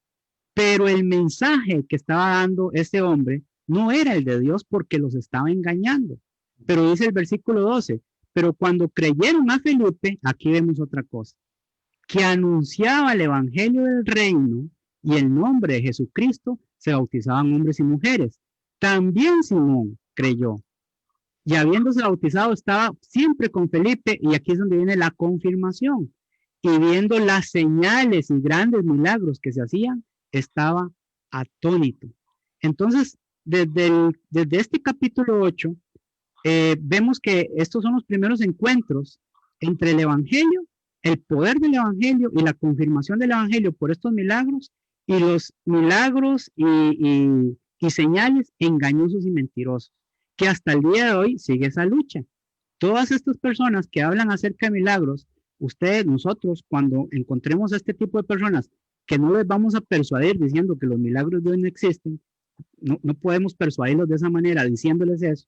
pero el mensaje que estaba dando ese hombre no era el de Dios porque los estaba engañando. Pero dice el versículo 12, pero cuando creyeron a Felipe, aquí vemos otra cosa, que anunciaba el evangelio del reino y el nombre de Jesucristo, se bautizaban hombres y mujeres. También Simón creyó. Y habiéndose bautizado estaba siempre con Felipe, y aquí es donde viene la confirmación. Y viendo las señales y grandes milagros que se hacían, estaba atónito. Entonces, desde este capítulo 8, vemos que estos son los primeros encuentros entre el evangelio, el poder del evangelio y la confirmación del evangelio por estos milagros, y los milagros y señales engañosos y mentirosos, que hasta el día de hoy sigue esa lucha. Todas estas personas que hablan acerca de milagros, nosotros, cuando encontremos a este tipo de personas, que no les vamos a persuadir diciendo que los milagros de hoy no existen, no podemos persuadirlos de esa manera diciéndoles eso,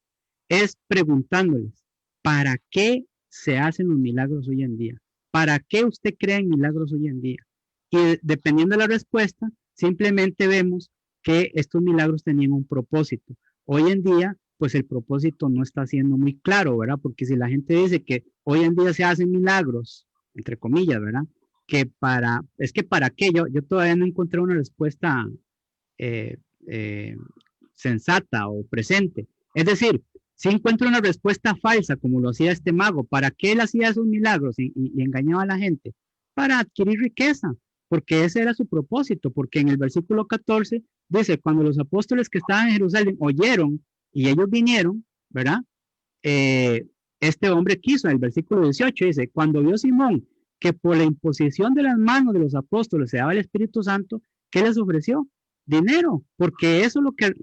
es preguntándoles, ¿para qué se hacen los milagros hoy en día? ¿para qué usted cree en milagros hoy en día? Y dependiendo de la respuesta, simplemente vemos que estos milagros tenían un propósito. Hoy en día, pues el propósito no está siendo muy claro, ¿verdad? Porque si la gente dice que hoy en día se hacen milagros, entre comillas, ¿verdad? Es que para qué, yo todavía no encontré una respuesta eh, eh, sensata o presente. Es decir, si encuentro una respuesta falsa, como lo hacía este mago, ¿para qué él hacía esos milagros y engañaba a la gente? Para adquirir riqueza, porque ese era su propósito, porque en el versículo 14 dice, cuando los apóstoles que estaban en Jerusalén oyeron y ellos vinieron, ¿verdad? Este hombre quiso, en el versículo 18 dice, cuando vio Simón que por la imposición de las manos de los apóstoles se daba el Espíritu Santo, ¿qué les ofreció? Dinero, porque eso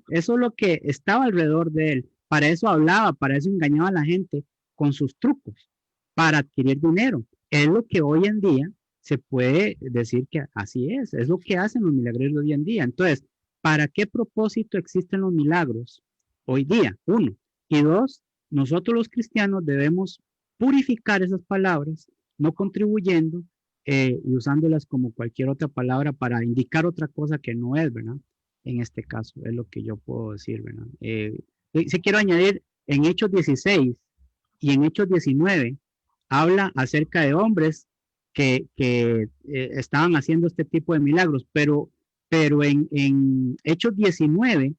es lo que estaba alrededor de él. Para eso hablaba, para eso engañaba a la gente con sus trucos, para adquirir dinero. Es lo que hoy en día se puede decir que así es lo que hacen los milagreros hoy en día. Entonces, ¿para qué propósito existen los milagros hoy día? Uno. Y dos, nosotros los cristianos debemos purificar esas palabras, no contribuyendo y usándolas como cualquier otra palabra para indicar otra cosa que no es, ¿verdad? En este caso, es lo que yo puedo decir, ¿verdad? Sí quiero añadir, en Hechos 16 y en Hechos 19, habla acerca de hombres que estaban haciendo este tipo de milagros, pero en Hechos 19,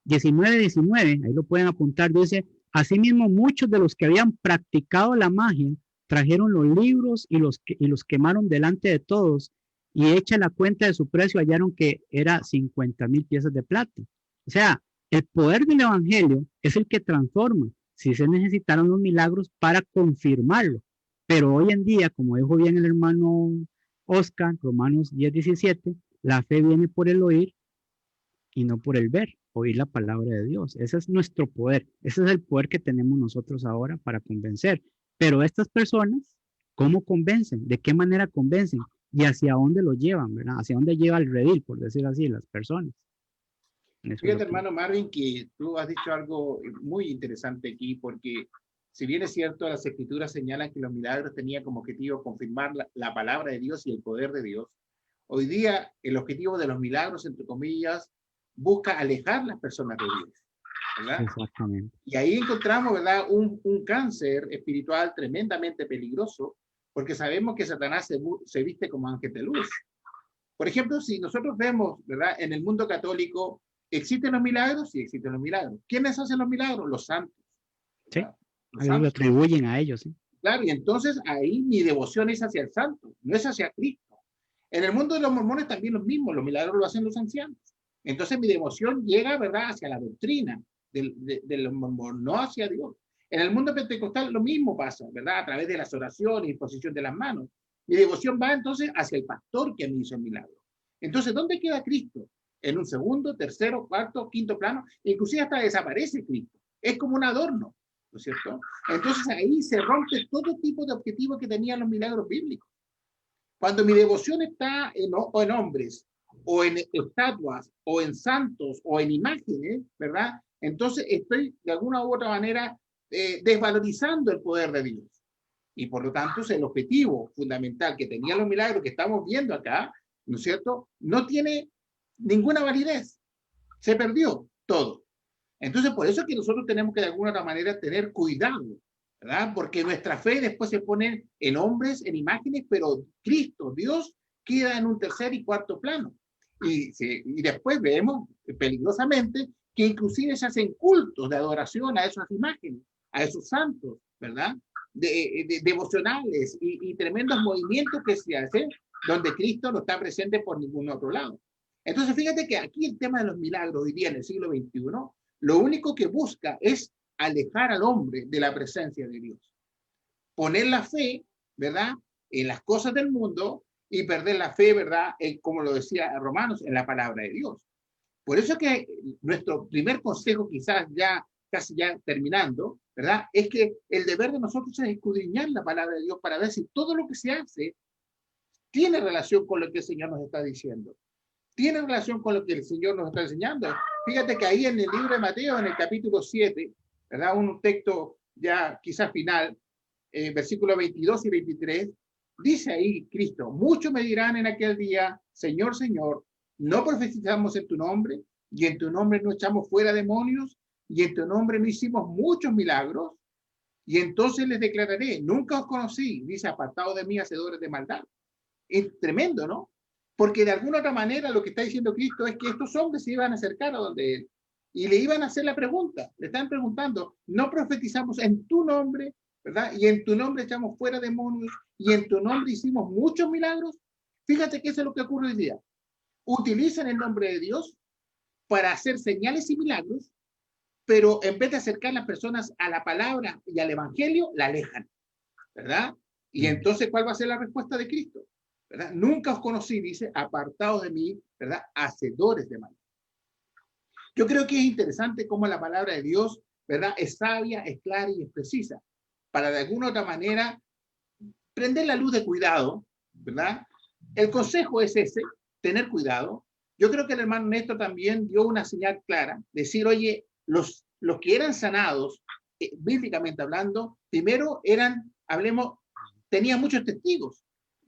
ahí lo pueden apuntar, dice, asimismo muchos de los que habían practicado la magia trajeron los libros y los quemaron delante de todos y hecha la cuenta de su precio hallaron que era 50,000 piezas de plata. O sea, el poder del evangelio es el que transforma. Si se necesitaron los milagros para confirmarlo. Pero hoy en día, como dijo bien el hermano Oscar, Romanos 10:17, la fe viene por el oír y no por el ver, oír la palabra de Dios. Ese es nuestro poder, ese es el poder que tenemos nosotros ahora para convencer. Pero estas personas, ¿cómo convencen? ¿De qué manera convencen? ¿Y hacia dónde lo llevan, verdad? ¿Hacia dónde lleva el redil, por decir así, las personas? Fíjate, hermano Marvin, que tú has dicho algo muy interesante aquí, porque si bien es cierto, las escrituras señalan que los milagros tenían como objetivo confirmar la palabra de Dios y el poder de Dios, hoy día el objetivo de los milagros, entre comillas, busca alejar las personas de Dios, ¿verdad? Exactamente. Y ahí encontramos, ¿verdad?, un cáncer espiritual tremendamente peligroso, porque sabemos que Satanás se viste como ángel de luz. Por ejemplo, si nosotros vemos, ¿verdad?, en el mundo católico, ¿existen los milagros? Sí, existen los milagros. ¿Quiénes hacen los milagros? Los santos. ¿Verdad? Sí, los santos. Lo atribuyen a ellos, ¿sí? Claro, y entonces ahí mi devoción es hacia el santo, no es hacia Cristo. En el mundo de los mormones también lo mismo, los milagros lo hacen los ancianos. Entonces mi devoción llega, ¿verdad?, hacia la doctrina de los mormones, no hacia Dios. En el mundo pentecostal lo mismo pasa, ¿verdad?, a través de las oraciones y posición de las manos. Mi devoción va entonces hacia el pastor que me hizo el milagro. Entonces, ¿dónde queda Cristo? En un segundo, tercero, cuarto, quinto plano, inclusive hasta desaparece Cristo. Es como un adorno, ¿no es cierto? Entonces ahí se rompe todo tipo de objetivos que tenían los milagros bíblicos. Cuando mi devoción está en hombres, o en estatuas, o en santos, o en imágenes, ¿verdad? Entonces estoy de alguna u otra manera desvalorizando el poder de Dios. Y por lo tanto, el objetivo fundamental que tenían los milagros que estamos viendo acá, ¿no es cierto?, no tiene ninguna validez. Se perdió todo. Entonces, por eso es que nosotros tenemos que de alguna otra manera tener cuidado, ¿verdad? Porque nuestra fe después se pone en hombres, en imágenes, pero Cristo, Dios, queda en un tercer y cuarto plano. Y después vemos peligrosamente que inclusive se hacen cultos de adoración a esas imágenes, a esos santos, ¿verdad? Devocionales y tremendos movimientos que se hacen donde Cristo no está presente por ningún otro lado. Entonces, fíjate que aquí el tema de los milagros hoy día en el siglo XXI, lo único que busca es alejar al hombre de la presencia de Dios. Poner la fe, ¿verdad?, en las cosas del mundo y perder la fe, ¿verdad?, como lo decía Romanos, en la palabra de Dios. Por eso que nuestro primer consejo, quizás ya casi ya terminando, ¿verdad?, es que el deber de nosotros es escudriñar la palabra de Dios para ver si todo lo que se hace tiene relación con lo que el Señor nos está diciendo. Tiene relación con lo que el Señor nos está enseñando. Fíjate que ahí en el libro de Mateo, en el capítulo 7, ¿verdad?, un texto ya quizás final, versículos 22 y 23, dice ahí Cristo, muchos me dirán en aquel día, Señor, Señor, ¿no profetizamos en tu nombre? Y en tu nombre no echamos fuera demonios, y en tu nombre no hicimos muchos milagros. Y entonces les declararé, nunca os conocí, dice, apartados de mí, hacedores de maldad. Es tremendo, ¿no? Porque de alguna otra manera lo que está diciendo Cristo es que estos hombres se iban a acercar a donde él y le iban a hacer la pregunta, le están preguntando, ¿no profetizamos en tu nombre, verdad? Y en tu nombre echamos fuera demonios, y en tu nombre hicimos muchos milagros. Fíjate que eso es lo que ocurre hoy día. Utilizan el nombre de Dios para hacer señales y milagros, pero en vez de acercar a las personas a la palabra y al evangelio, la alejan, ¿verdad? Y entonces, ¿cuál va a ser la respuesta de Cristo? ¿Verdad? Nunca os conocí, dice, apartados de mí, ¿verdad? Hacedores de mal. Yo creo que es interesante cómo la palabra de Dios, ¿verdad? Es sabia, es clara y es precisa, para de alguna otra manera prender la luz de cuidado, ¿verdad? El consejo es ese, tener cuidado. Yo creo que el hermano Néstor también dio una señal clara, decir, oye, los que eran sanados, bíblicamente hablando, primero eran, hablemos, tenían muchos testigos.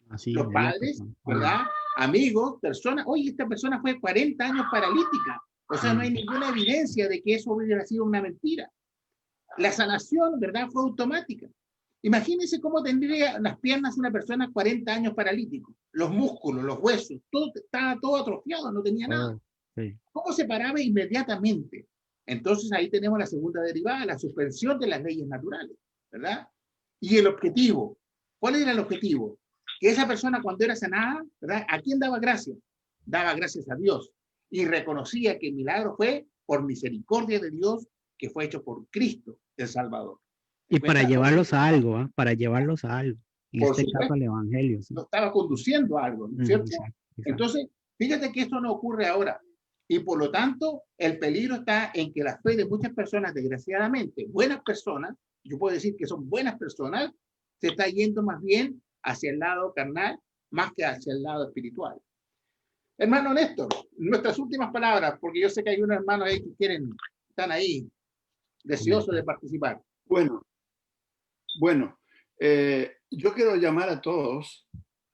Así, Los padres, ¿verdad? Amigos, personas, oye, esta persona fue 40 años paralítica. O sea, no hay ninguna evidencia de que eso hubiera sido una mentira. La sanación, ¿verdad? Fue automática. Imagínense cómo tendría las piernas una persona 40 años paralítico. Los músculos, los huesos, todo estaba todo atrofiado, no tenía nada. Sí. ¿Cómo se paraba inmediatamente? Entonces ahí tenemos la segunda derivada, la suspensión de las leyes naturales, ¿verdad? Y el objetivo. ¿Cuál era el objetivo? Que esa persona cuando era sanada, ¿verdad? ¿A quién daba gracias? Daba gracias a Dios. Y reconocía que el milagro fue por misericordia de Dios, que fue hecho por Cristo, el Salvador. Y para llevarlos a algo, ¿eh? Para llevarlos a algo. En Por este supuesto, caso, al Evangelio. ¿Sí? lo estaba conduciendo a algo, ¿no es cierto? Exacto. Entonces, fíjate que esto no ocurre ahora. Y por lo tanto, el peligro está en que la fe de muchas personas, desgraciadamente, buenas personas, yo puedo decir que son buenas personas, se está yendo más bien hacia el lado carnal, más que hacia el lado espiritual. Hermano Néstor, nuestras últimas palabras, porque yo sé que hay unos hermanos ahí que están ahí, deseosos de participar. Bueno, yo quiero llamar a todos,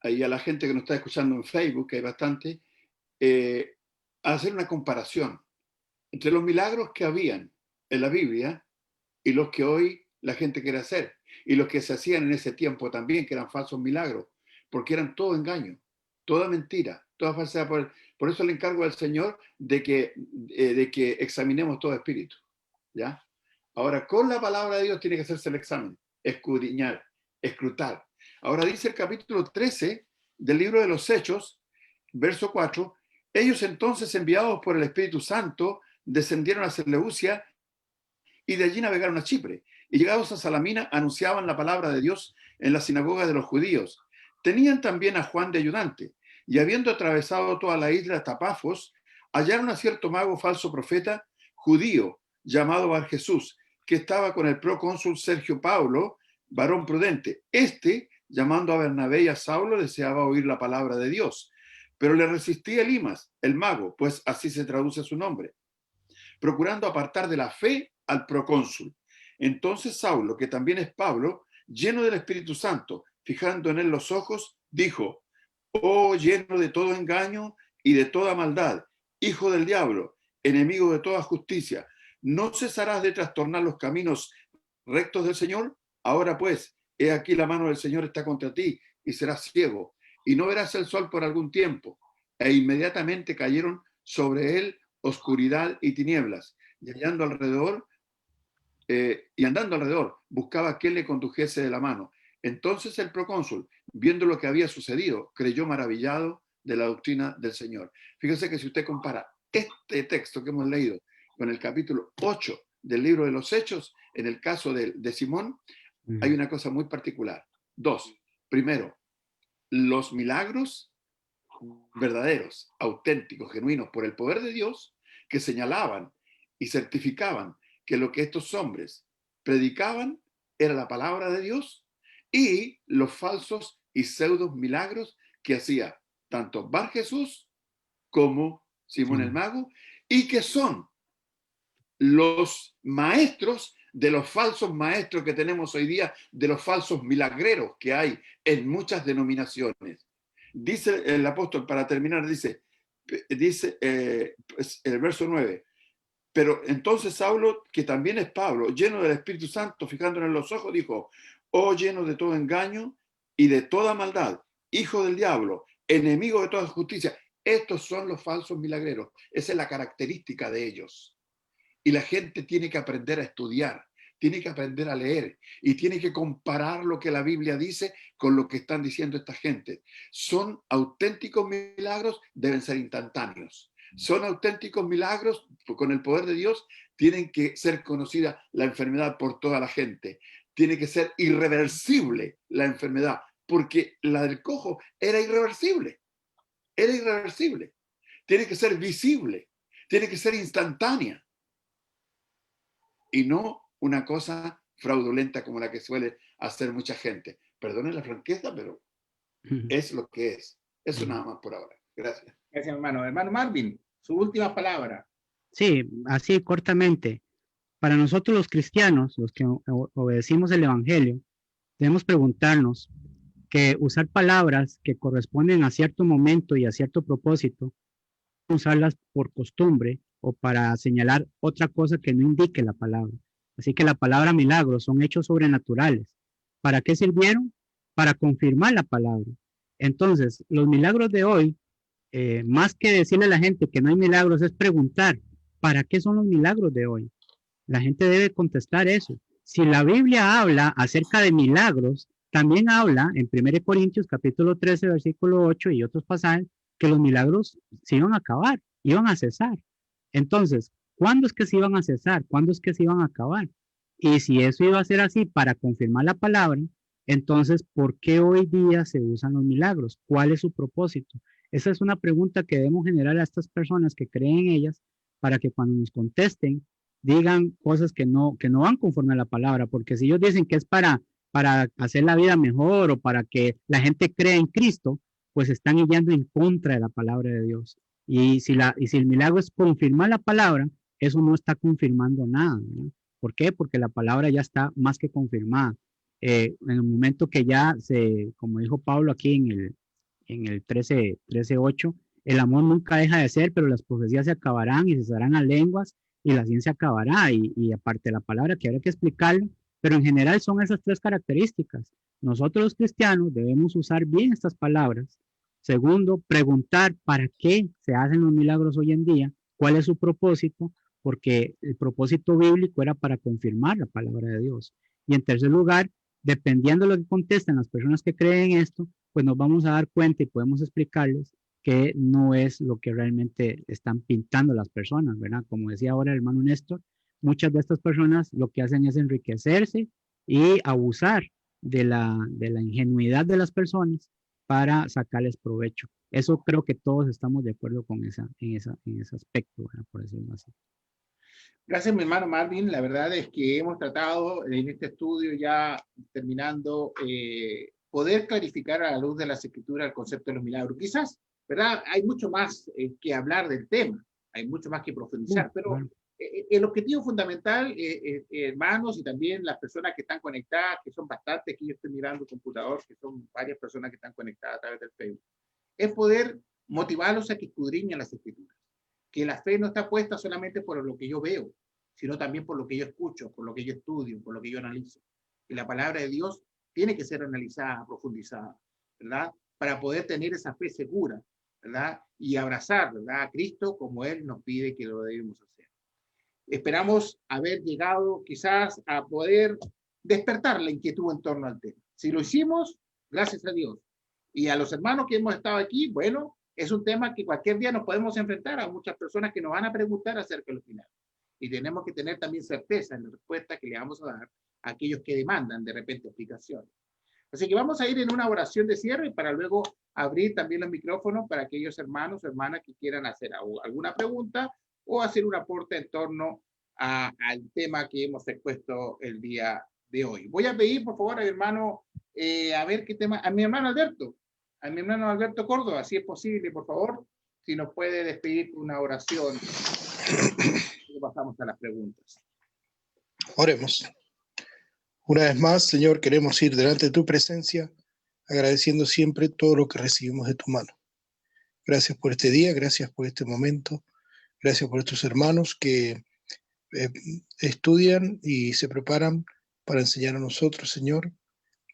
y a la gente que nos está escuchando en Facebook, que hay bastante, a hacer una comparación entre los milagros que habían en la Biblia y los que hoy la gente quiere hacer, y los que se hacían en ese tiempo también, que eran falsos milagros, porque eran todo engaño, toda mentira, toda falsedad. Por eso le encargo al Señor de que examinemos todo espíritu, ¿ya? Ahora, con la palabra de Dios tiene que hacerse el examen, escudriñar, escrutar. Ahora dice el capítulo 13 del libro de los Hechos, verso 4, ellos entonces, enviados por el Espíritu Santo, descendieron a Seleucia y de allí navegaron a Chipre. Y llegados a Salamina, anunciaban la palabra de Dios en la sinagoga de los judíos. Tenían también a Juan de ayudante, y habiendo atravesado toda la isla hasta Pafos, hallaron a cierto mago falso profeta judío, llamado Barjesús, que estaba con el procónsul Sergio Paulo, varón prudente. Llamando a Bernabé y a Saulo, deseaba oír la palabra de Dios, pero le resistía Elimas, el mago, pues así se traduce su nombre, procurando apartar de la fe al procónsul. Entonces Saulo, que también es Pablo, lleno del Espíritu Santo, fijando en él los ojos, dijo: oh, lleno de todo engaño y de toda maldad, hijo del diablo, enemigo de toda justicia, ¿no cesarás de trastornar los caminos rectos del Señor? Ahora pues, he aquí la mano del Señor está contra ti, y serás ciego, y no verás el sol por algún tiempo. E inmediatamente cayeron sobre él oscuridad y tinieblas, y andando alrededor, buscaba quién le condujese de la mano. Entonces el procónsul, viendo lo que había sucedido, creyó maravillado de la doctrina del Señor. Fíjese que si usted compara este texto que hemos leído con el capítulo 8 del libro de los Hechos, en el caso de Simón, hay una cosa muy particular. Dos, primero, los milagros verdaderos, auténticos, genuinos, por el poder de Dios, que señalaban y certificaban que lo que estos hombres predicaban era la palabra de Dios, y los falsos y pseudos milagros que hacía tanto Bar Jesús como Simón el Mago, y que son los maestros de los falsos maestros que tenemos hoy día, de los falsos milagreros que hay en muchas denominaciones. Dice el apóstol, para terminar, dice el verso 9, pero entonces Saulo, que también es Pablo, lleno del Espíritu Santo, fijándole en los ojos, dijo, oh lleno de todo engaño y de toda maldad, hijo del diablo, enemigo de toda justicia. Estos son los falsos milagreros. Esa es la característica de ellos. Y la gente tiene que aprender a estudiar, tiene que aprender a leer y tiene que comparar lo que la Biblia dice con lo que están diciendo esta gente. Son auténticos milagros, deben ser instantáneos. Son auténticos milagros, con el poder de Dios, tienen que ser conocida la enfermedad por toda la gente. Tiene que ser irreversible la enfermedad, porque la del cojo era irreversible. Era irreversible. Tiene que ser visible, tiene que ser instantánea. Y no una cosa fraudulenta como la que suele hacer mucha gente. Perdonen la franqueza, pero es lo que es. Eso nada más por ahora. Gracias. Gracias, hermano. Hermano Marvin, su última palabra. Sí, así cortamente. Para nosotros los cristianos, los que obedecimos el Evangelio, debemos preguntarnos que usar palabras que corresponden a cierto momento y a cierto propósito, usarlas por costumbre o para señalar otra cosa que no indique la palabra. Así que la palabra milagros son hechos sobrenaturales. ¿Para qué sirvieron? Para confirmar la palabra. Entonces, los milagros de hoy, más que decirle a la gente que no hay milagros, es preguntar, ¿para qué son los milagros de hoy? La gente debe contestar eso. Si la Biblia habla acerca de milagros, también habla en 1 Corintios capítulo 13, versículo 8 y otros pasajes, que los milagros se iban a acabar, iban a cesar. Entonces, ¿cuándo es que se iban a cesar? ¿Cuándo es que se iban a acabar? Y si eso iba a ser así para confirmar la palabra, entonces, ¿por qué hoy día se usan los milagros? ¿Cuál es su propósito? Esa es una pregunta que debemos generar a estas personas que creen en ellas para que cuando nos contesten digan cosas que no van conforme a la palabra, porque si ellos dicen que es para hacer la vida mejor o para que la gente crea en Cristo, pues están yendo en contra de la palabra de Dios. Y si el milagro es confirmar la palabra, eso no está confirmando nada, ¿no? ¿Por qué? Porque la palabra ya está más que confirmada. En el momento que ya como dijo Pablo aquí en el 13:8, el amor nunca deja de ser, pero las profecías se acabarán y cesarán las lenguas y la ciencia acabará. Y aparte de la palabra que habrá que explicarlo, pero en general son esas tres características. Nosotros los cristianos debemos usar bien estas palabras. Segundo, preguntar para qué se hacen los milagros hoy en día, cuál es su propósito, porque el propósito bíblico era para confirmar la palabra de Dios. Y en tercer lugar, dependiendo de lo que contesten las personas que creen esto, pues nos vamos a dar cuenta y podemos explicarles que no es lo que realmente están pintando las personas, ¿verdad? Como decía ahora el hermano Néstor, muchas de estas personas lo que hacen es enriquecerse y abusar de la ingenuidad de las personas para sacarles provecho. Eso creo que todos estamos de acuerdo con en ese aspecto, ¿verdad? Por decirlo así. Gracias, mi hermano Marvin. La verdad es que hemos tratado en este estudio, ya terminando, poder clarificar a la luz de las escrituras el concepto de los milagros. Quizás, ¿verdad? Hay mucho más que hablar del tema, hay mucho más que profundizar, pero bueno, el objetivo fundamental, hermanos, y también las personas que están conectadas, que son bastantes, que yo estoy mirando el computador, que son varias personas que están conectadas a través del Facebook, es poder motivarlos a que escudriñen las escrituras. Que la fe no está puesta solamente por lo que yo veo, sino también por lo que yo escucho, por lo que yo estudio, por lo que yo analizo. Y la palabra de Dios tiene que ser analizada, profundizada, ¿verdad? Para poder tener esa fe segura, ¿verdad? Y abrazar, ¿verdad? A Cristo como Él nos pide que lo debemos hacer. Esperamos haber llegado quizás a poder despertar la inquietud en torno al tema. Si lo hicimos, gracias a Dios. Y a los hermanos que hemos estado aquí, bueno, es un tema que cualquier día nos podemos enfrentar a muchas personas que nos van a preguntar acerca de los milagros. Y tenemos que tener también certeza en la respuesta que le vamos a dar a aquellos que demandan de repente explicaciones. Así que vamos a ir en una oración de cierre para luego abrir también los micrófonos para aquellos hermanos o hermanas que quieran hacer alguna pregunta o hacer un aporte en torno al tema que hemos expuesto el día de hoy. Voy a pedir, por favor, a mi hermano, a ver qué tema, a mi hermano Alberto Córdoba, si es posible, por favor, si nos puede despedir con una oración. Y pasamos a las preguntas. Oremos. Una vez más, Señor, queremos ir delante de tu presencia, agradeciendo siempre todo lo que recibimos de tu mano. Gracias por este día, gracias por este momento, gracias por estos hermanos que estudian y se preparan para enseñar a nosotros, Señor,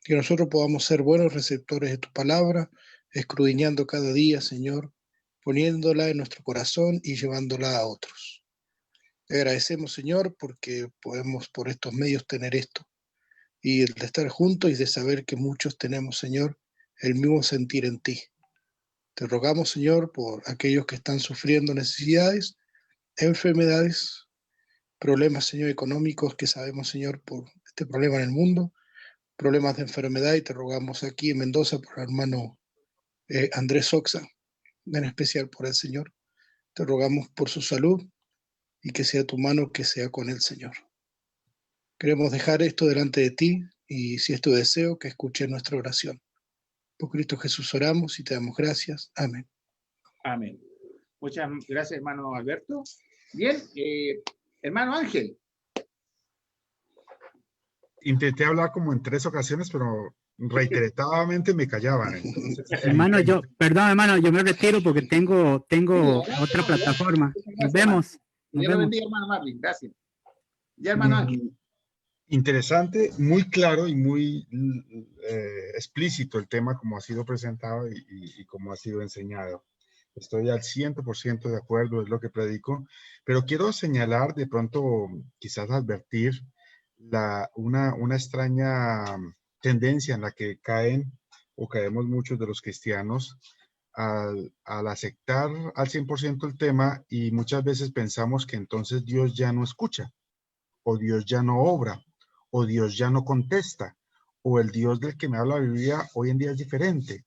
que nosotros podamos ser buenos receptores de tu palabra, escudriñando cada día, Señor, poniéndola en nuestro corazón y llevándola a otros. Te agradecemos, Señor, porque podemos por estos medios tener esto y el de estar juntos y de saber que muchos tenemos, Señor, el mismo sentir en ti. Te rogamos, Señor, por aquellos que están sufriendo necesidades, enfermedades, problemas, Señor, económicos que sabemos, Señor, por este problema en el mundo, problemas de enfermedad, y te rogamos aquí en Mendoza por el hermano Andrés Oxa, en especial por el Señor. Te rogamos por su salud y que sea tu mano que sea con él, Señor. Queremos dejar esto delante de ti y, si es tu deseo, que escuche nuestra oración. Por Cristo Jesús oramos y te damos gracias. Amén. Amén. Muchas gracias, hermano Alberto. Bien, hermano Ángel. Intenté hablar como en 3 ocasiones, pero reiteradamente me callaban. Entonces, Hermano, perdón, hermano, yo me retiro porque tengo otra plataforma. Nos vemos. Dios lo bendiga, hermano Marvin. Gracias. Ya, hermano Ángel. Interesante, muy claro y muy explícito el tema como ha sido presentado y como ha sido enseñado. Estoy al 100% de acuerdo, es lo que predico, pero quiero señalar, de pronto quizás advertir una extraña tendencia en la que caen o caemos muchos de los cristianos al aceptar al 100% el tema, y muchas veces pensamos que entonces Dios ya no escucha, o Dios ya no obra, o Dios ya no contesta, o el Dios del que me habla la Biblia hoy en día es diferente.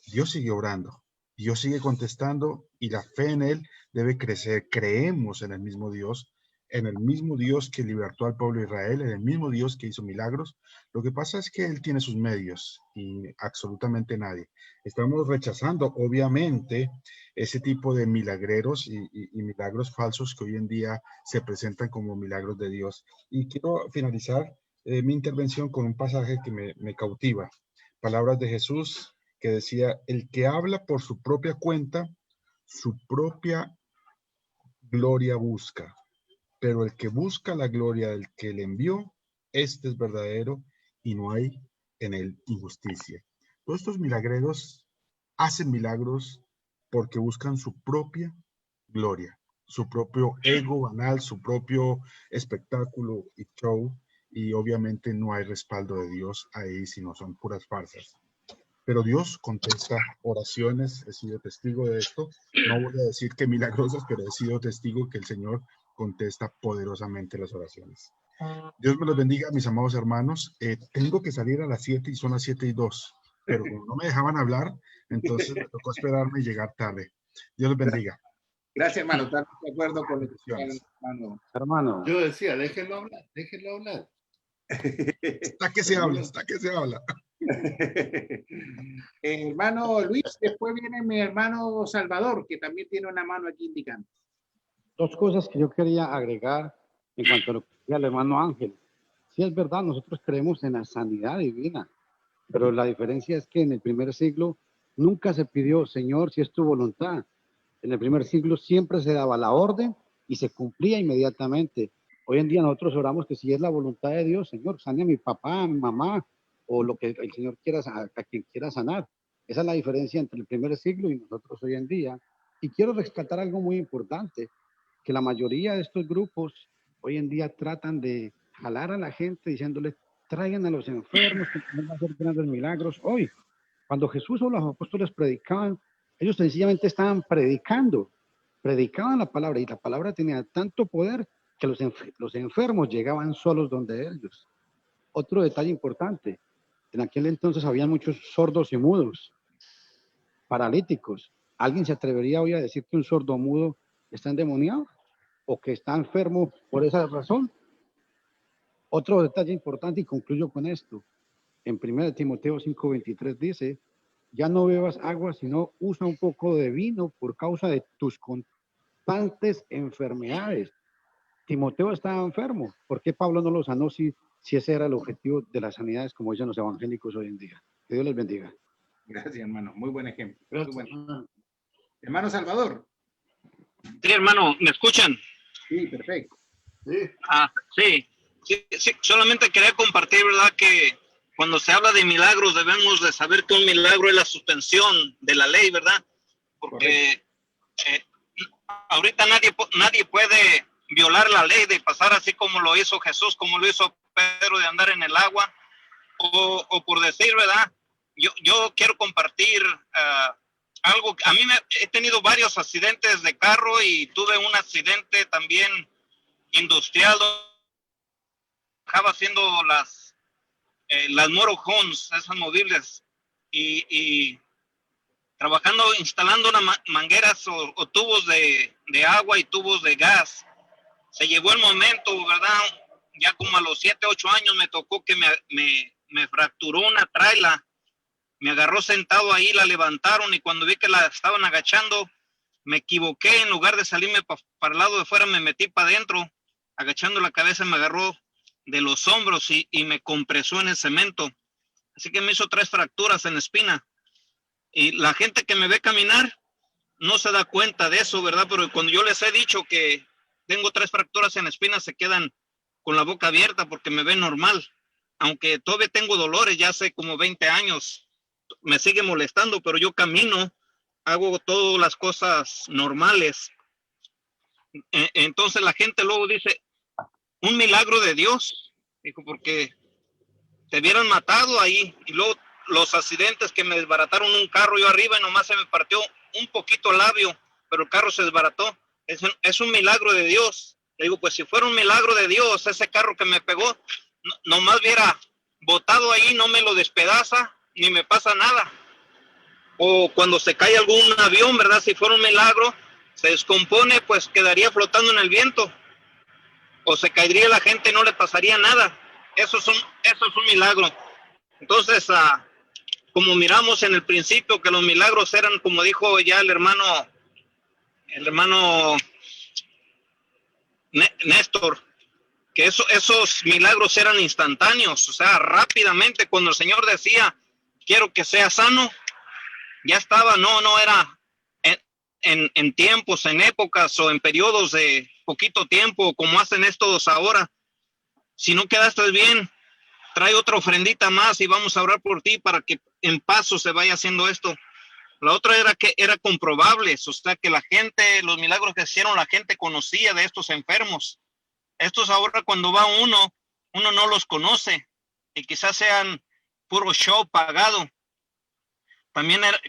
Dios sigue obrando, Dios sigue contestando, y la fe en Él debe crecer. Creemos en el mismo Dios que libertó al pueblo de Israel, en el mismo Dios que hizo milagros. Lo que pasa es que Él tiene sus medios y absolutamente nadie. Estamos rechazando, obviamente, ese tipo de milagreros y milagros falsos que hoy en día se presentan como milagros de Dios. Y quiero finalizar mi intervención con un pasaje que me cautiva. Palabras de Jesús que decía: el que habla por su propia cuenta, su propia gloria busca, pero el que busca la gloria del que le envió, este es verdadero y no hay en él injusticia. Todos estos milagreros hacen milagros porque buscan su propia gloria, su propio ego banal, su propio espectáculo y show, y obviamente no hay respaldo de Dios ahí, sino son puras farsas. Pero Dios contesta oraciones, he sido testigo de esto. No voy a decir que milagrosas, pero he sido testigo que el Señor contesta poderosamente las oraciones. Dios me los bendiga, mis amados hermanos. Tengo que salir a las 7 y son las 7:02, pero como no me dejaban hablar, entonces me tocó esperarme y llegar tarde. Dios los bendiga. Gracias, hermano. Estamos de acuerdo con lo que decía, hermano. Yo decía, déjenlo hablar. Hasta que se habla. Hermano Luis, después viene mi hermano Salvador, que también tiene una mano aquí indicando. 2 cosas que yo quería agregar en cuanto a lo que decía el hermano Ángel. Sí, es verdad, nosotros creemos en la sanidad divina, pero la diferencia es que en el primer siglo nunca se pidió: Señor, si es tu voluntad. En el primer siglo siempre se daba la orden y se cumplía inmediatamente. Hoy en día nosotros oramos que si es la voluntad de Dios, Señor, sane a mi papá, a mi mamá, o lo que el Señor quiera, a quien quiera sanar. Esa es la diferencia entre el primer siglo y nosotros hoy en día. Y quiero rescatar algo muy importante, que la mayoría de estos grupos hoy en día tratan de jalar a la gente diciéndole: traigan a los enfermos, que van a hacer grandes milagros. Hoy, cuando Jesús o los apóstoles predicaban, ellos sencillamente estaban predicaban la palabra, y la palabra tenía tanto poder que los enfermos llegaban solos donde ellos. Otro detalle importante: en aquel entonces había muchos sordos y mudos, paralíticos. ¿Alguien se atrevería hoy a decir que un sordo mudo está endemoniado o que está enfermo por esa razón? Otro detalle importante, y concluyo con esto: en 1 Timoteo 5:23 dice: ya no bebas agua, sino usa un poco de vino por causa de tus constantes enfermedades. Timoteo estaba enfermo. ¿Por qué Pablo no lo sanó si ese era el objetivo de las sanidades como dicen los evangélicos hoy en día? Que Dios les bendiga. Gracias, hermano. Muy buen ejemplo. Gracias. Muy buen. Hermano Salvador. Sí, hermano, ¿me escuchan? Sí, perfecto. Sí. Sí, solamente quería compartir, ¿verdad? Que cuando se habla de milagros debemos de saber que un milagro es la suspensión de la ley, ¿verdad? Porque ahorita nadie puede violar la ley de pasar así como lo hizo Jesús, como lo hizo Pedro, de andar en el agua, o por decir, ¿verdad? Yo quiero compartir algo. A mí he tenido varios accidentes de carro y tuve un accidente también industrial. Estaba haciendo las motorhomes, esas movibles, y trabajando, instalando unas mangueras o tubos de agua y tubos de gas. Se llegó el momento, ¿verdad? Ya como a los 7, 8 años me tocó que me fracturó una traila. Me agarró sentado ahí, la levantaron y cuando vi que la estaban agachando, me equivoqué. En lugar de salirme para el lado de fuera, me metí para adentro. Agachando la cabeza me agarró de los hombros y me compresó en el cemento. Así que me hizo 3 fracturas en la espina. Y la gente que me ve caminar no se da cuenta de eso, ¿verdad? Pero cuando yo les he dicho que tengo 3 fracturas en la espina, se quedan con la boca abierta porque me ven normal. Aunque todavía tengo dolores, ya hace como 20 años, me sigue molestando, pero yo camino, hago todas las cosas normales. Entonces la gente luego dice, un milagro de Dios, dijo, porque te hubieran matado ahí. Y luego los accidentes que me desbarataron un carro yo arriba y nomás se me partió un poquito el labio, pero el carro se desbarató. Es un milagro de Dios. Le digo, pues si fuera un milagro de Dios, ese carro que me pegó, nomás hubiera botado ahí, no me lo despedaza, ni me pasa nada. O cuando se cae algún avión, ¿verdad? Si fuera un milagro, se descompone, pues quedaría flotando en el viento. O se caería la gente, no le pasaría nada. Eso es un milagro. Entonces, como miramos en el principio que los milagros eran, como dijo ya el hermano Néstor, que esos milagros eran instantáneos, o sea, rápidamente cuando el Señor decía, quiero que sea sano, ya estaba, no era en tiempos, en épocas o en periodos de poquito tiempo, como hacen estos ahora. Si no quedaste bien, trae otra ofrendita más y vamos a orar por ti para que en paso se vaya haciendo esto. La otra era que era comprobable, o sea, que la gente, los milagros que hicieron, la gente conocía de estos enfermos. Estos ahora cuando va uno no los conoce y quizás sean puro show pagado. También era